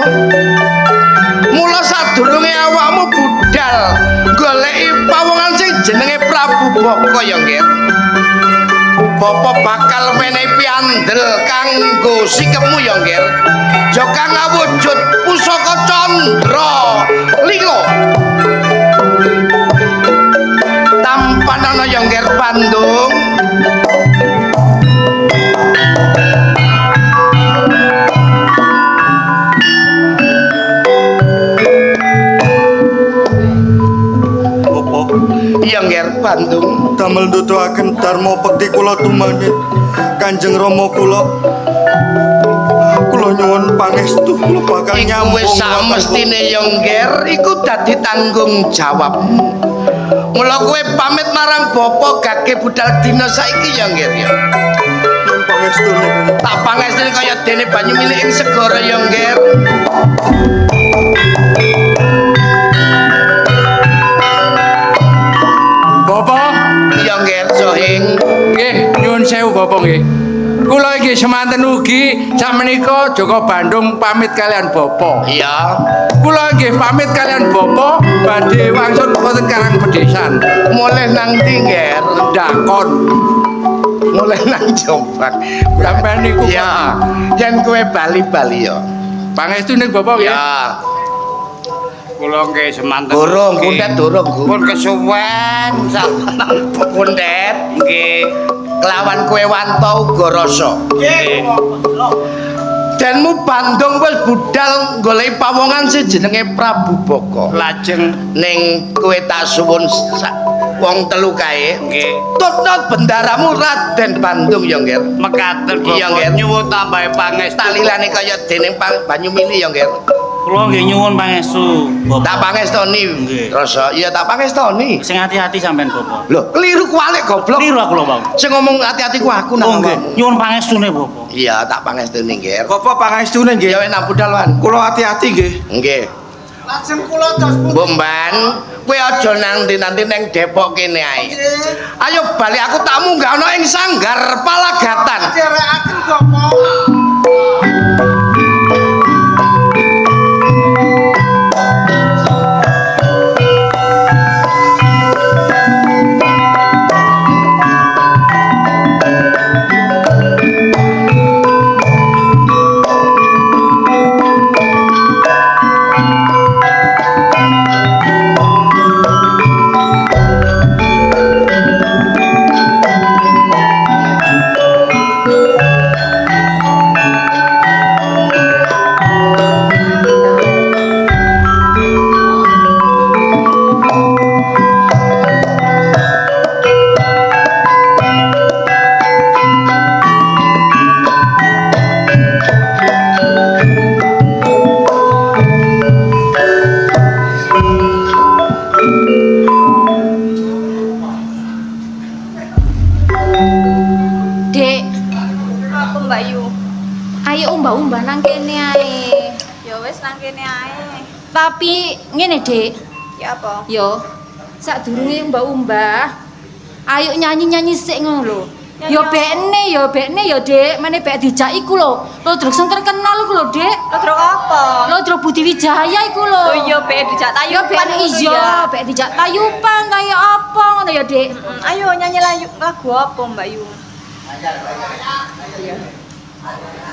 mula sadurunge awakmu budal goleki pawongan sing jenenge Prabu Boko ya Ngger. Bapa bakal menehi piandel kanggo sikepmu ya Ngger. Ya kang awujud pusaka candra lila. Tampan ana ya Ngger Bandung. Iya Ngger Bandung damel nuduhaken dharma bekti kula tumanit Kanjeng Rama kula nyuwun pangestu kula bakal nyambung wis samestine ya Ngger iku dadi tanggung jawabmu. Mula kowe pamit marang bapa gage budal dina saiki ya Ngger ya. Nyuwun pangestu tak pangestune kaya dene banyu milik ing segara ya Ngger. Bapak, iya Ngger Sohing. nggih nyuwun sewu Bapak nggih. Kula iki semanten ugi sakmenika Joko Bandung pamit kalian Bapak. Iya. Kula nggih pamit kalian Bapak badhe wangsul wonten Karang Pedesan. Mulih nang ndi Ngger? Dakon. Mulih nang Jombang. Sampeyan niku ya, yen kowe bali-bali ya. Pangestu ning Bapak nggih. Ya. Kula nggih semanten. Durung, pundet durung, Bu. Pun kesuwen Pundet nggih kelawan kowe wanto uga rasa. Nggih. denmu Bandung wis budal golek pawongan sing jenenge Prabu Boko. Lajeng Ning kowe tak suwun wong telu kae nggih. Tutut bendaramu Raden Bandung ya nggih. mekaten Iya, Bapak nggih. nyuwun tambahe pangestu. Tak lilane kaya dening Banyumili ya nggih. Kula nggih nyuwun pangestu, Bapak. Tak pangestoni. Nggih. Rasa iya tak pangestoni. Sing hati-hati sampean, Bapak. Lho, keliru kualik goblok. Keliru aku lho, Bang. Sing ngomong hati-hati ku aku Oh nang. nggih, nyuwun pangestune, Bapak. Iya, tak pangestoni nggih. Bapak pangestune nggih. Ya wis nang budal wan. Kula hati-hati nggih. Nggih. Lajeng kula dos Bomban, kowe aja nanti nang Depok kene ae. Ayo balik aku tak munggah ana ing Sanggar Palagatan. derekaken Bapak. Dek, apa Mbak Yu? Ayo umbah-umbah nang kene ae. Ya wis nang kene ae. Tapi ngene, Dek. Ya apa? Yo, sadurunge umbah-umbah, ayo nyanyi-nyanyi sik ngono lho. Yo bekne, yo Dek, meneh bek dijak iku lho. Lodrok sing terkenal iku lho, Dek. Lodrok apa? Lodrok Budi Wijaya iku lho. Oh iya bek dijak Yo tayupan bek ngono iya, ya. bek dijak tayupan kaya apa ngono ya, Dek. Ayo nyanyi lagu apa Mbak Yu?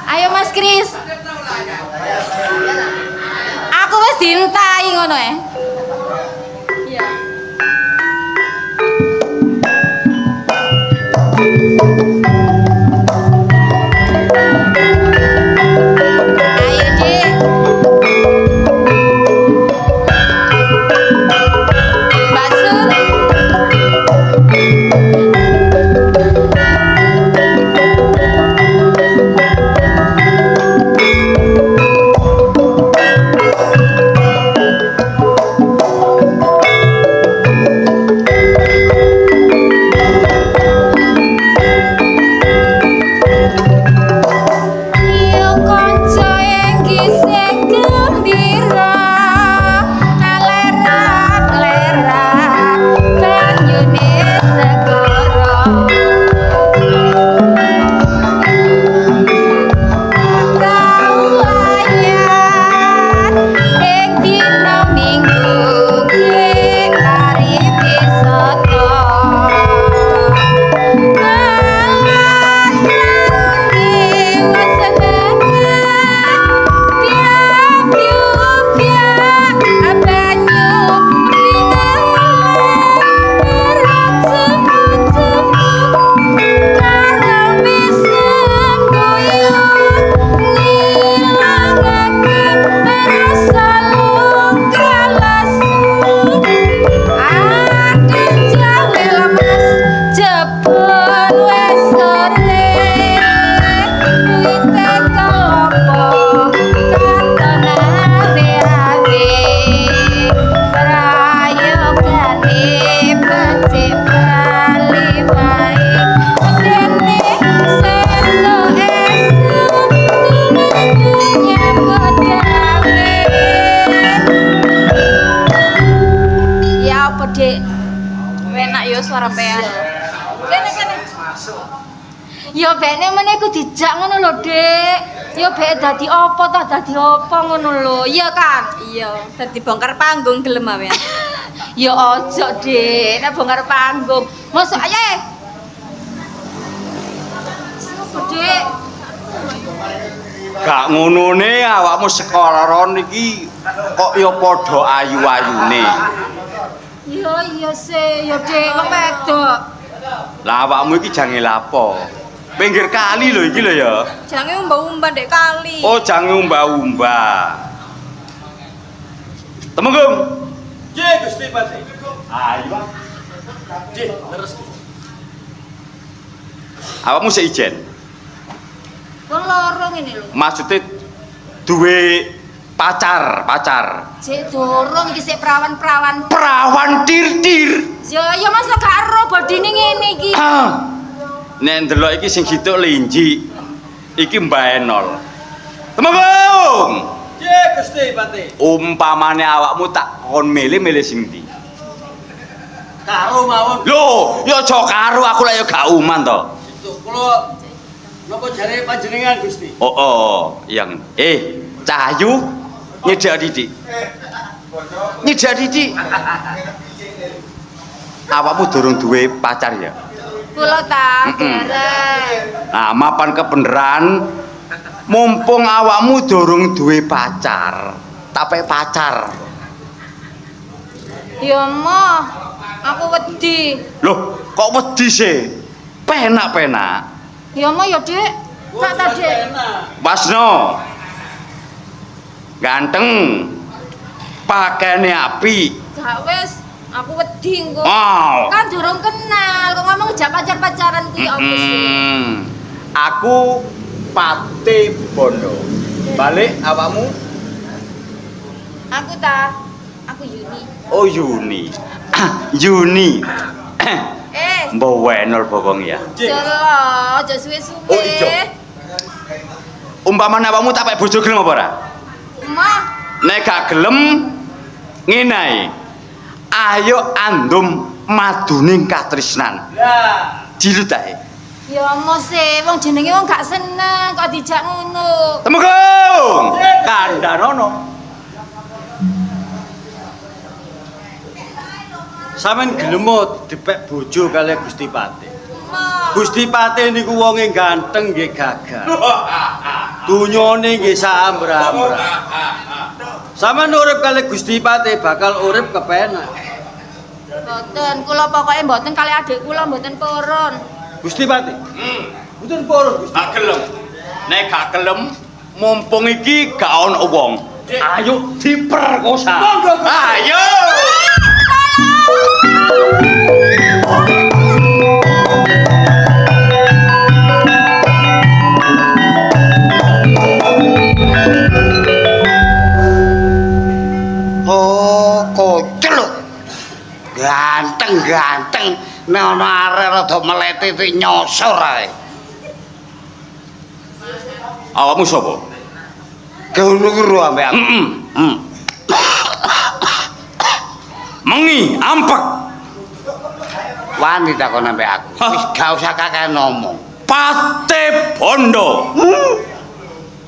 Ayo Mas Kris. Aku wis dintai ngono Iya. Ayo, Dek. Mbak Sun. Yo kanca enggise gembira alera banyune segara kaulayan ing dina minggu ki hari wisata Jebul wis sore duwite kelopo katon awe-awe prayogane becik bali wae dene sesuk esuk nyambut gawe. Ya apa Dek? Enak yo suara pean. Kene. Ya bekne meneh ku dijak ngono lho, Dek. Ya bek dadi apa ta dadi apa ngono lho. Iya kan? Iya, dadi bongkar panggung gelem awean. Ya ojo, Dek. Nek bongkar panggung. Mosok aye. Sopo, Dek? Gak ngonone awakmu sekolaron iki kok ya padha ayu-ayune. Iya sih, ya Dek, kok wedok. Lah awakmu iki jange lapo? Pinggir kali lho iki lho ya. Jange umbah-umbah ndek kali. Oh, jange umbah-umbah. Temenggung. Nggih Gusti Pati. Ayo. Nggih, leres. Awakmu sik ijen. Wong loro ngene lho. Maksudnya duwe pacar. Sik dorong iki sik perawan-perawan. Perawan tir-tir. Ya masa gak ero bodine ngene iki. Nek ndelok iki sing situk linji. Iki Mbah Enol. Temenggung. Nggih Gusti Pati. Umpamane awakmu tak kon milih sing ndi? Karo mawon. Lho, ya aja karo aku lek ya gak uman to. Kula napa jare panjenengan Gusti? Oh, yang Cahayu nyedak didik. Awakmu durung duwe pacar ya? Kula ta dereng. Nah, mapan kebeneran mumpung awakmu durung duwe pacar, tapi pacar. Ya moh, aku wedi. Loh, kok wedi sih? Penak-penak. Ya moh ya, Dik. Tak ta, Dik. Wasno. Ganteng. Pakaiane apik. Gak wis, aku wedi engko. Oh. Kan durung kenal, kok ngomong jak pacar-pacaran kuwi opo sih? Aku Pati Bondo. Balik awakmu? Aku ta, aku Yuni. Oh Yuni. Yuni. Mbok wenol bokong ya. Jelo, aja suwe-suwe. Oh ijo. Umpamane awakmu tak pek bojo gelem apa ora? Mah, Nek gak gelem ngene ae. Ayo andum maduning katresnan. Lah, Jilut ae. ya moh sih, wong jenenge wong gak seneng kok dijak ngono. Temenggung. Kandhanono. Sampeyan gelem dipek bojo kali Gusti Pati. Mah, Gusti Pati niku wonge ganteng nggih gagah. Dunyane nggih saambra-ambra. Sampeyan urip kali Gusti Pati bakal urip kepenak. mboten, kula pokoke mboten kali adik kula mboten purun. Gusti Pati. Mboten purun Gusti. Gak gelem. Nek gak gelem mumpung iki gak ono wong. Ayo diperkosa. Ayo. Oh, koceluk. Ganteng. Nek ana arek rada mletiti nyosor ae. Awakmu sapa? Guru ambek aku. Mengi, ampek. Wani takon ambek aku. Wis gak usah kakek ngomong. Pati Bondo.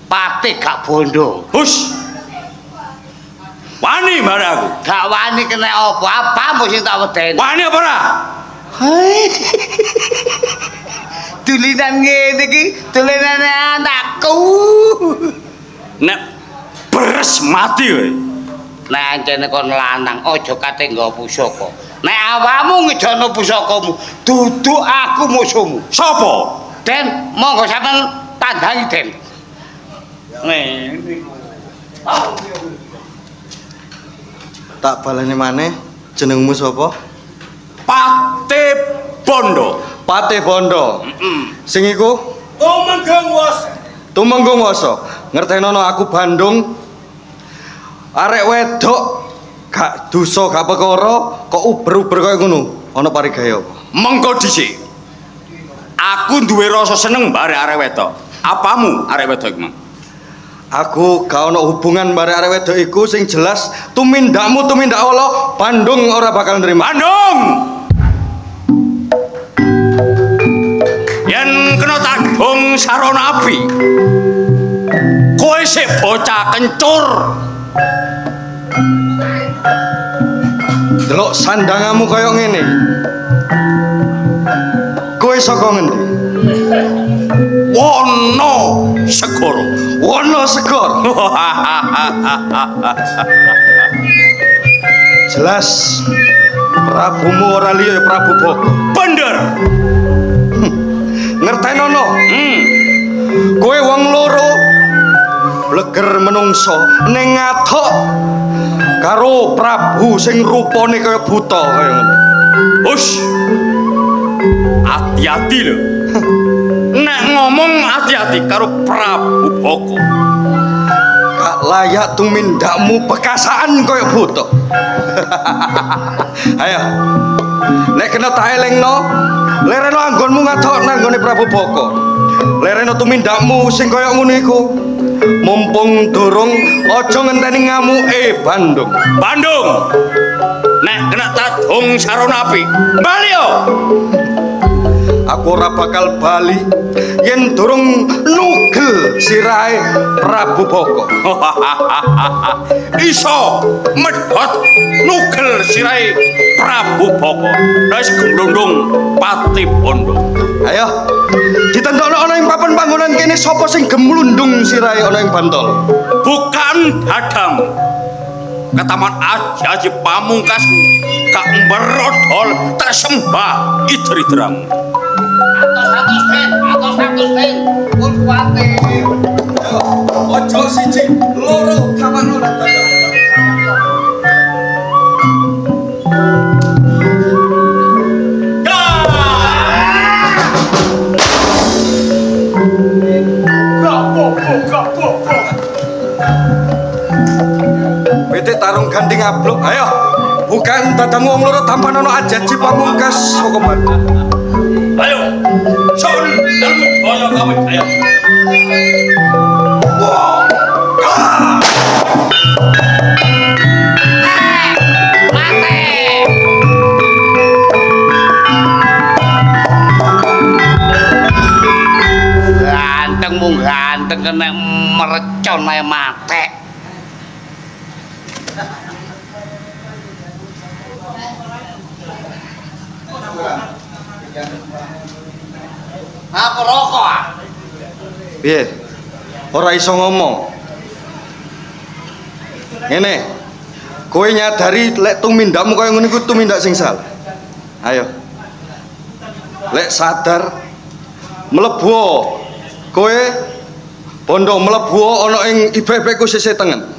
Pati gak bondo. Hus. Wani marek aku. Gak wani kena apa mbok sing tak wedeni. Wani apa ora? Tulisan ngene iki, tulisane anakku. Nek beres mati kowe. Nek ancene kon lanang aja kate nggo pusaka. Nek awakmu ngejono pusakamu, dudu aku musuhmu. Sopo? Den, monggo sampean tandangi Den. Tak baleni maneh, jenengmu sapa? Pati Bondo. Pati Bondo. Sing iku Tumenggung Wasa. Ngertenono aku Bandung. Arek wedok gak dosa gak perkara kok uber-uber kaya ngono. Ana parigawe apa? Mengko dhisik. Aku duwe rasa seneng bare arek wedok. Apamu arek wedok iku, Mang? Aku gak ana hubungan bare arek wedok iku sing jelas tumindakmu tumindak Allah, Bandung ora bakal nerima. Bandung. Yen kena tandung sarana api. Kowe sik bocah kencur. Delok sandangamu kaya ngene. Kowe saka ngendi? Wono Segoro. Wono Segoro. Jelas Prabumu ora liya Prabu Boko. Bener. Ngertenono. Kowe wong loro bleger menungso ning ngadok karo Prabu sing rupane kaya buta kaya ngono. Hush. Hati-hati lho. Nek ngomong hati-hati karo Prabu Boko. Gak layak tumindakmu bekasaan kaya buta. Ayo. Nek kena tak elingno, lereno anggonmu ngadok nang nggone Prabu Boko. Lereno tumindakmu sing kaya ngono iku. Mumpung durung aja ngenteni ngamuke Bandung. Bandung. Nek kena tadung sarana api, bali yo. Aku ora bakal bali yen durung nugel sirahe Prabu Boko. Iso medhot nugel sirahe Prabu Boko. Wis gemblondong pati bondo. Ayo ditentokno ana ing papan panggonan kene sapa sing gemlundung sirahe ana ing Bantol. Bukan Dadam. Ketaman aja aja pamungkas kak merodol tak sembah idri-idramu. Atos Ben, pun kuwate. Ojo siji, loro kawan ora. Tarung ganding abluk, ayo bukan dadamu wong loro tampanono ajaji pamungkas saka Bandung. Ayo, son dalem boyo kawe, ayo. Ganteng mung ganteng kena merecon ae mate. Apa rokok ah? Piye? Ora iso ngomong. Ngene. Kowe nyadari lek tumindakmu kaya ngono iku tumindak sing salah. Ayo. Lek sadar mlebu kowe bondo mlebu ana ing ibeh-ibehku sisih tengen.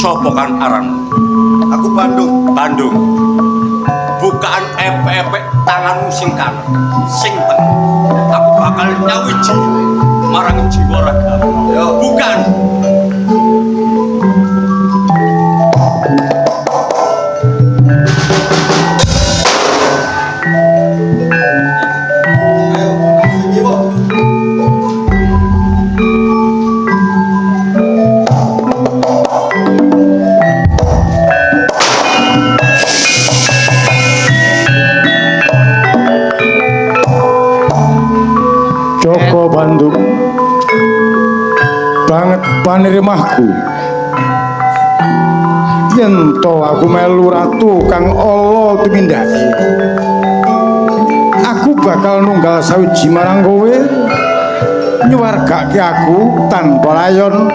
Sopokan aran. Aku Bandung. Bukaan epek-epek tanganmu sing kanan, sing tengah. Aku bakal nyawiji marang jiwa ragamu. Bukan. Bandung banget panerimahku yen to aku melu ratu kang ala tumindake aku bakal nunggal sawiji marang kowe nyuwargake aku tanpa layon.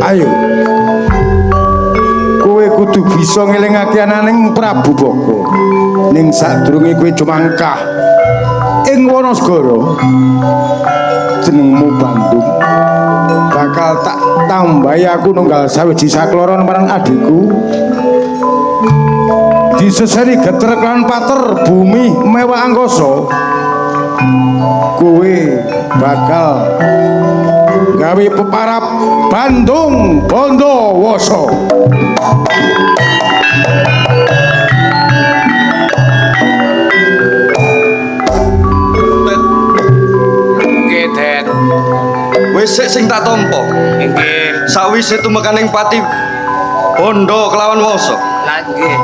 Ayo kowe kudu bisa ngelingake ananing Prabu Boko ning sadurunge kowe jumangkah ing Wonosegara jenengmu Bandung bakal tak tambahi aku nunggal sawiji sakloron marang adikku diseseri geter kan pater bumi mewah angkasa kowe bakal gawe peparap Bandung Bondowoso. Wis sing tak tampa. Nggih. Sawise tumekaning pati Bondo kelawan Woso. Lah nggih.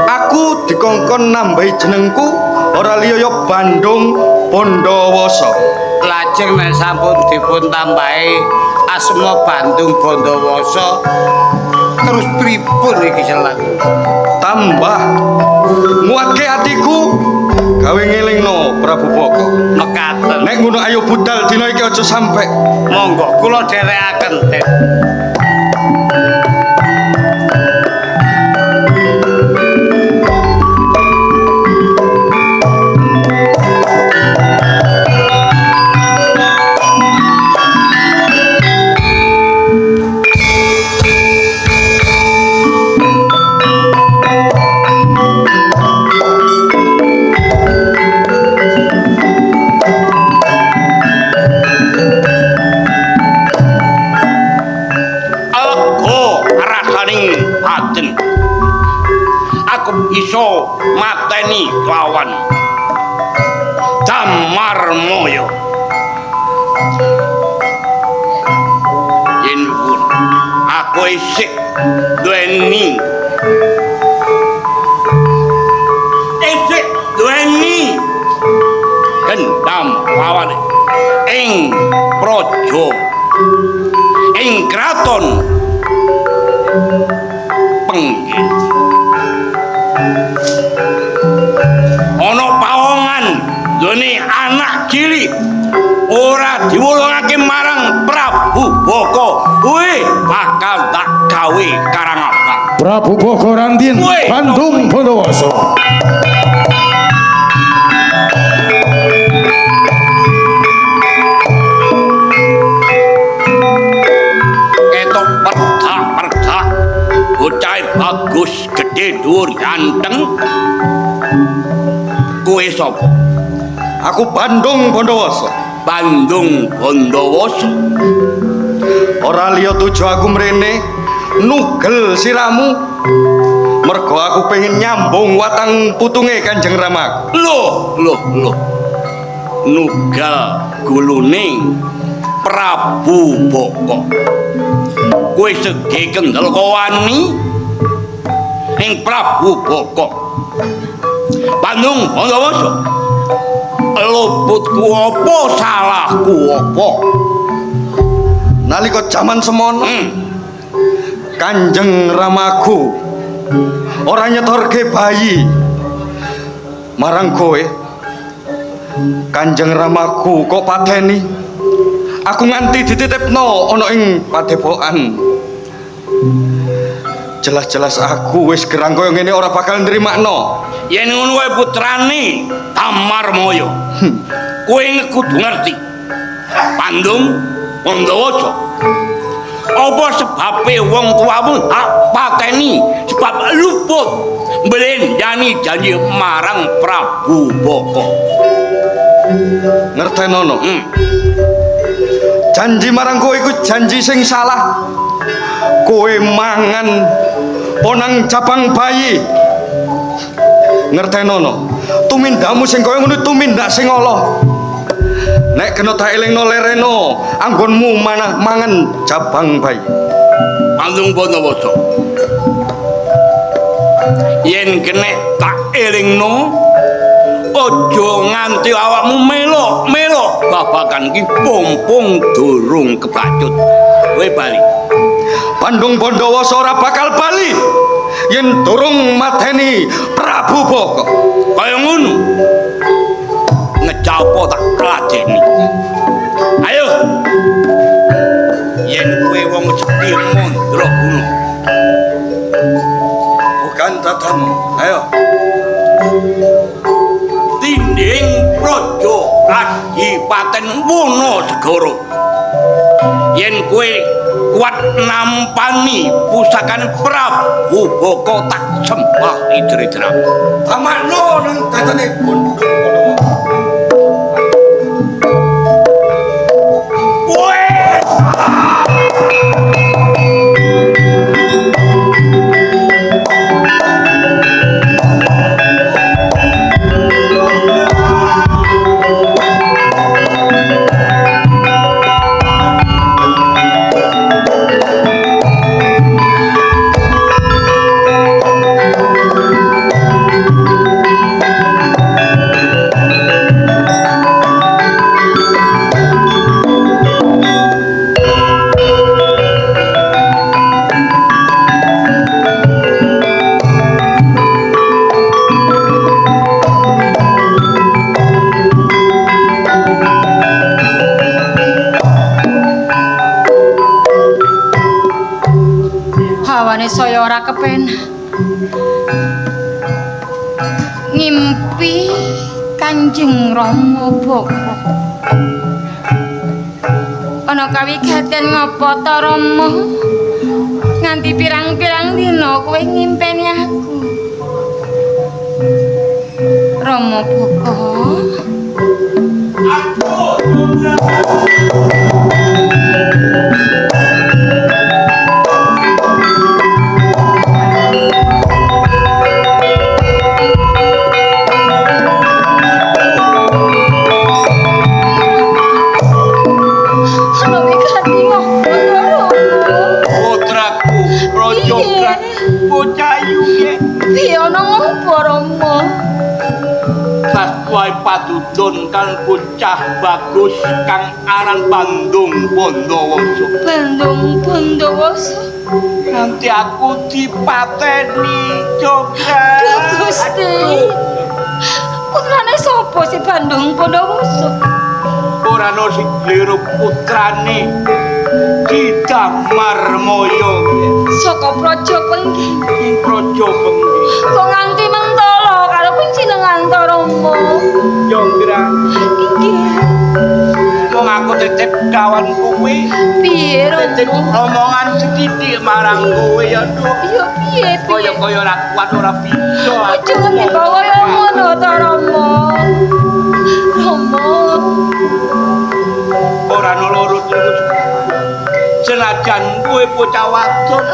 Aku dikongkon nambahi jenengku ora liya ya Bandung Bondowoso. lajeng nek sampun dipun tambahi asma Bandung Bondowoso terus pripun iki selang tambah nguatke atiku gawe ngelingno Prabu Boko mekaten nek ngono ayo budal dina iki aja sampe monggo kula dherekaken iso mateni lawan Damarmoyo yen pun aku isik duweni gendam lawan ing praja ing kraton Pengging ana pawongan dene anak cilik ora diwulungake marang Prabu Boko kuwi bakal tak gawe karangabang Prabu Boko Randin Bandung Bondowoso ketok perdak bocah bagus gede dhuwur ganteng kowe sapa aku Bandung Bondowoso ora liya tuju aku mrene nugel siramu mergo aku pengen nyambung watang putunge Kanjeng Rama loh nugel gulune Prabu Boko kowe sege kendel kowani ing Prabu Boko Bandung Bondowoso luputku apa salahku apa nalika jaman semono Kanjeng Ramaku ora nyetorke bayi marang kowe Kanjeng Ramaku kok pateni aku nganti dititipno ana ing padepokan jelas-jelas aku wis gerang kaya ngene ora bakal nrimakno yen ngono wae putrane Damarmoyo kowe kudu ngerti Bandung Bondowoso apa sebabe wong tuamu tak pateni sebab luput mblenjani janji marang Prabu Boko ngertenono janji marang kowe iku janji sing salah kowe mangan ponang cabang bayi ngertenono tumindamu sing kaya ngono tumindak sing ala nek kena tak elingno lereno anggonmu mangan cabang bayi Bandung Bondowoso yen kena tak elingno ojo nganti awakmu melok babakan ki pompong durung kebacut kowe bali Bandung Bondowoso ora bakal bali yen durung mateni Prabu Boko kaya ngono ngecapo tak keladeni ayo yen kowe wong sepi mondro gunung bukan tatamu ayo dinding praja Adipaten Wonosegoro yen kowe kuat nampani pusakan Prabu Boko tak sembah idri-idra tamakno nang dadane Bandung Hawane saya ora kepenak. Ngimpi Kanjeng Rama Bapa. Ana kawigaten ngapa ta Rama? Nganti pirang-pirang dina kowe ngimpeni aku. Rama Bapa. Putraku, Rajograt, Bocayu ye. Piye ana ngapa Rama? Wae padudon kang bocah bagus kang aran Bandung Bondowoso. Bandung Bondowoso. Nanti aku dipateni Jograt. Gusti. Putrane sapa si Bandung Bondowoso? Ora ono sing kliru putrane Ki Damar Moyo. Saka praja Pengging. Praja Pengging. Kok nganti mentolo karo panjenengan ta Rama? Jograt. Inggih. Wong aku titip kawan kowe. Piye Titip omongan sithik marang kowe ya, Nduk. Ya piye? Kaya ora kuat ora bisa. Aja nganti kaya ngono ta Rama. Rama. Ora ono loro terus. Senajan kowe bocah wadon,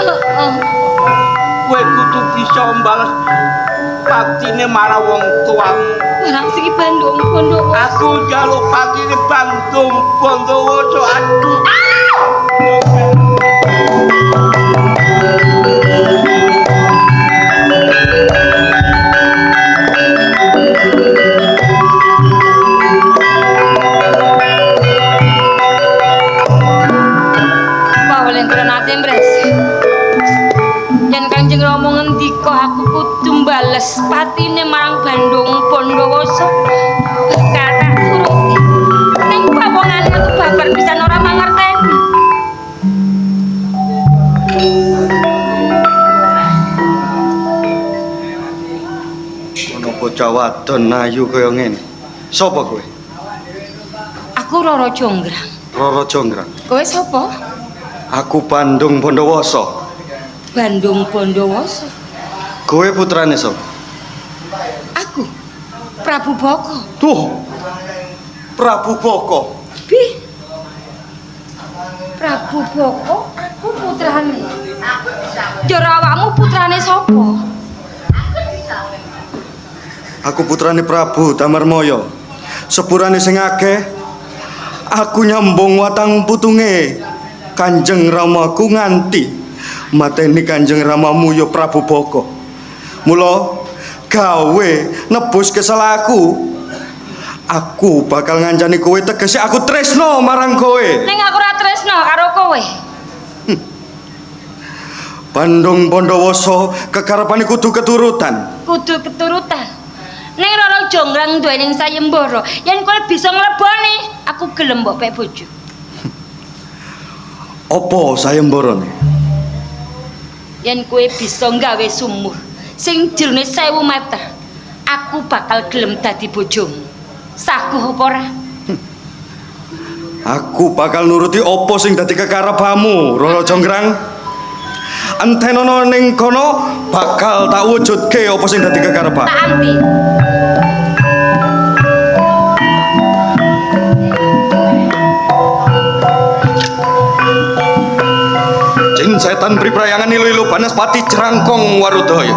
kowe kudu bisa mbalas patine marang wong tuamu. Marang sing Bandung Bondowoso. Aku njaluk patine Bandung Bondowoso. Aduh. Kanjeng Rama ngendika aku kudu mbales patine marang Bandung Bondowoso. Kata turuti. Ning pawongane aku babar pisan ora mangerteni. Ono bocah wadon ayu kaya ngene. Sopo kowe? Aku Roro Jonggrang. Roro Jonggrang. Kowe sapa? Aku Bandung Bondowoso. Bandung Bondowoso. Kowe putrane sapa? Aku Prabu Boko. Tuh. Prabu Boko. Bi. Prabu Boko, aku putrane. Jara awakmu putrane sapa? Aku putrane Prabu Damarmoyo. Sepurane sing akeh aku nyambung watang putunge Kanjeng Ramaku nganti mateni Kanjeng Ramamu ya Prabu Boko. Mula gawe nebus kesalahanku. Aku bakal ngancani kowe tegese aku tresno marang kowe. Ning aku ora tresno karo kowe. Bandung Bondowoso kekarepane kudu keturutan. Kudu keturutan. Ning Roro Jonggrang duwening sayembara, yen kowe bisa ngleboni, aku gelem mbok pek bojo. Apa sayembarane? Yen kowe bisa nggawe sumur sing jerone 1000 meter, aku bakal gelem dadi bojomu. Saguh apa ora? Aku bakal nuruti apa sing dadi kekarepmu, Roro Jonggrang. Entenono ning kono bakal tak wujudke apa sing dadi kekarepmu. Tak anti. Jin setan priprayangan ilu-ilu Banaspati Jerangkong Warudaya.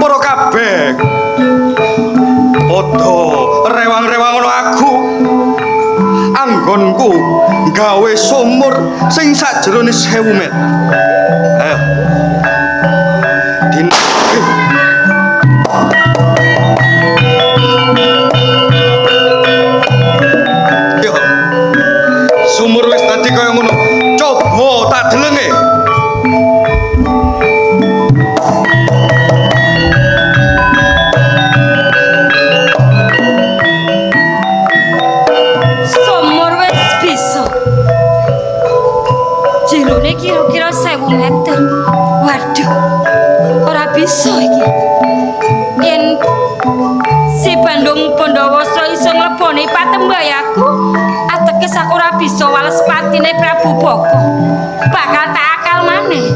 Para kabeh padha rewang-rewang ana aku. Anggonku gawe sumur sing sakjerone 1000 meter. Ayo. Yo. Sumur wis dadi kaya ngono. Coba tak delenge. Jerone kira-kira 1000 meter. Waduh, ora bisa iki. Yen si Bandung Bondowoso iso ngleboni patembayaku, ateges aku ora bisa wales patine Prabu Baka. Bakal tak akal maneh.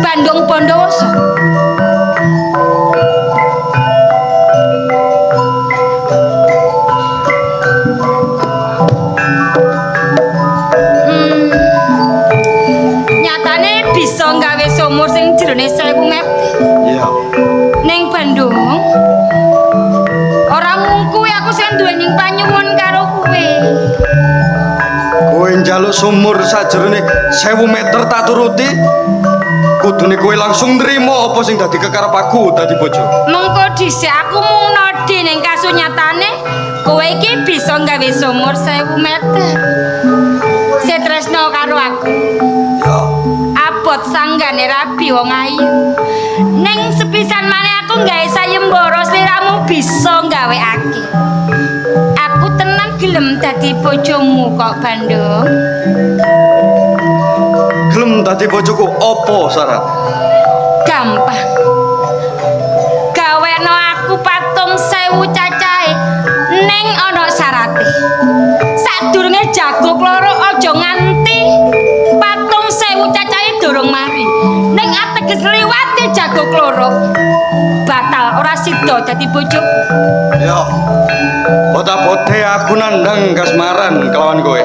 Bandung Bondowoso. Nyatane bisa nggawe sumur sing jerone 1000 meter. Iya. Ning Bandung ora mung kuwi aku sing duweni panyuwun karo kowe. Kowe njaluk sumur sajerone 1000 meter tak turuti. Kudune kowe langsung nrimo apa sing dadi kekarep aku dadi bojo. Mengko dhisik aku mung nodi ning kasunyatane kowe iki bisa nggawe sumur 1000 meter. Setresno karo aku. Ya. Abot sanggane rabi wong ayu. Ning sepisan maneh aku nggawe sayembara sliramu bisa nggaweake. Aku tenan gelem dadi bojomu kok Bandung. Gelem dadi bojoku apa syarat? Gampang. Gawekno aku patung 1000 cacahe ning ana syarate. Sadurunge jago loro aja nganti patung 1000 cacahe durung mari. Ning ateges liwati jago loro batal ora sida dadi bojoku. Ya. Bote aku nandang kasmaran kelawan kowe.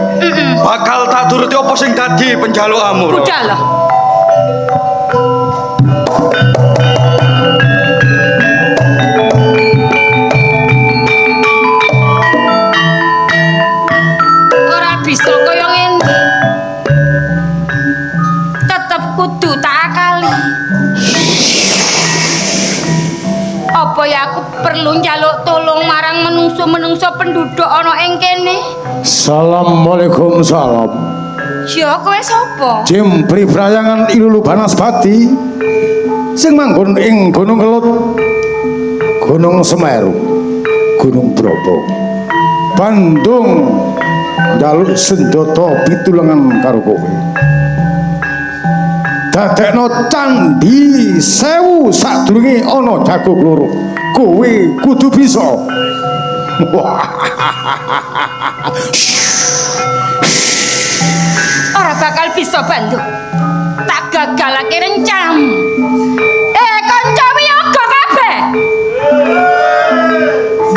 Bakal tak turuti apa sing dadi penjalukmu. Budal loh. Ora bisa kaya ngene. Tetep kudu tak akali. Apa ya aku perlu njaluk tolong marang menungso-menungso penduduk ana ing kene? Assalamualaikum salam. Ya kowe sapa? Jimpri Prayangan Ilulu Banaspati sing manggon ing Gunung Kelut, Gunung Semeru, Gunung Bromo. Bandung njaluk senjata pitulengan karo kowe. Dadekno candhi 1000 sadurunge ana jago loro. Kowe kudu bisa. Ora bakal bisa Bandung. Tak gagalake rencanamu. Kanca wiyaga kabeh.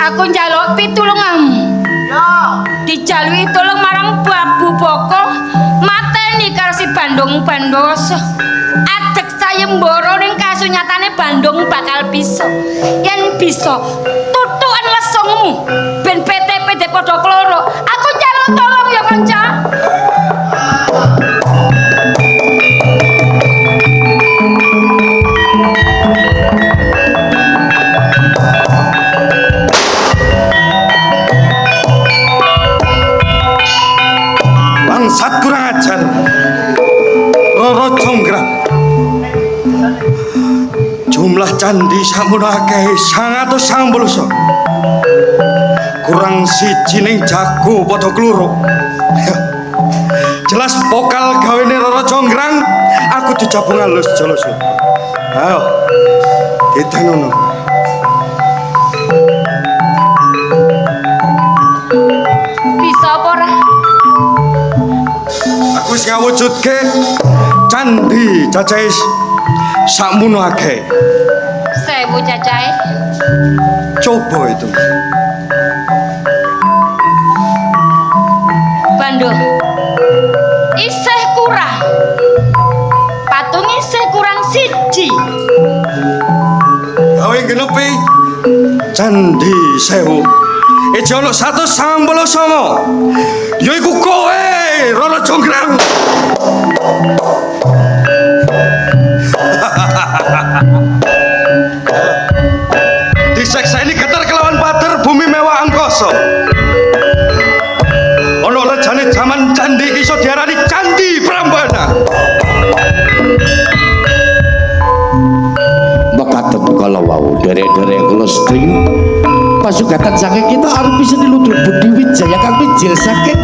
Aku njaluk pitulunganmu. Ya. Dijaluki tulung marang Prabu Baka mateni karo si Bandung Bondowoso. Adeg sayembara ning kasunyatane Bandung bakal bisa. Yen bisa tutukan lesungmu ben PT-PT padha kloro. Aku njaluk tolong ya kanca. Bangsat kurang ajar. Roro Jonggrang. Jumlah candi sampun akeh 190. Kurang siji ning jago padha kluruk. Jelas pokal gawene Roro Jonggrang aku dijabung halus jolos. Ayo. Ditengono. Bisa apa ora? Aku wis ngawujudke candi cacahe sakmono akeh. 1000 cacahe. Coba itu. Bandung. Isih kurang. Patung isih kurang siji. Gawe genepi candi 1000. Eja ono 199. Yaiku kowe, Roro Jonggrang. Diseksa ini getar kelawan pater bumi mewah angkasa. Ono rejane jaman candi iso diarani Candi Prambanan. Mekaten kala wau derek-derek kula sedaya pasugatan saking kita arep bisa diludruk Budi Wijaya kang pinjil saking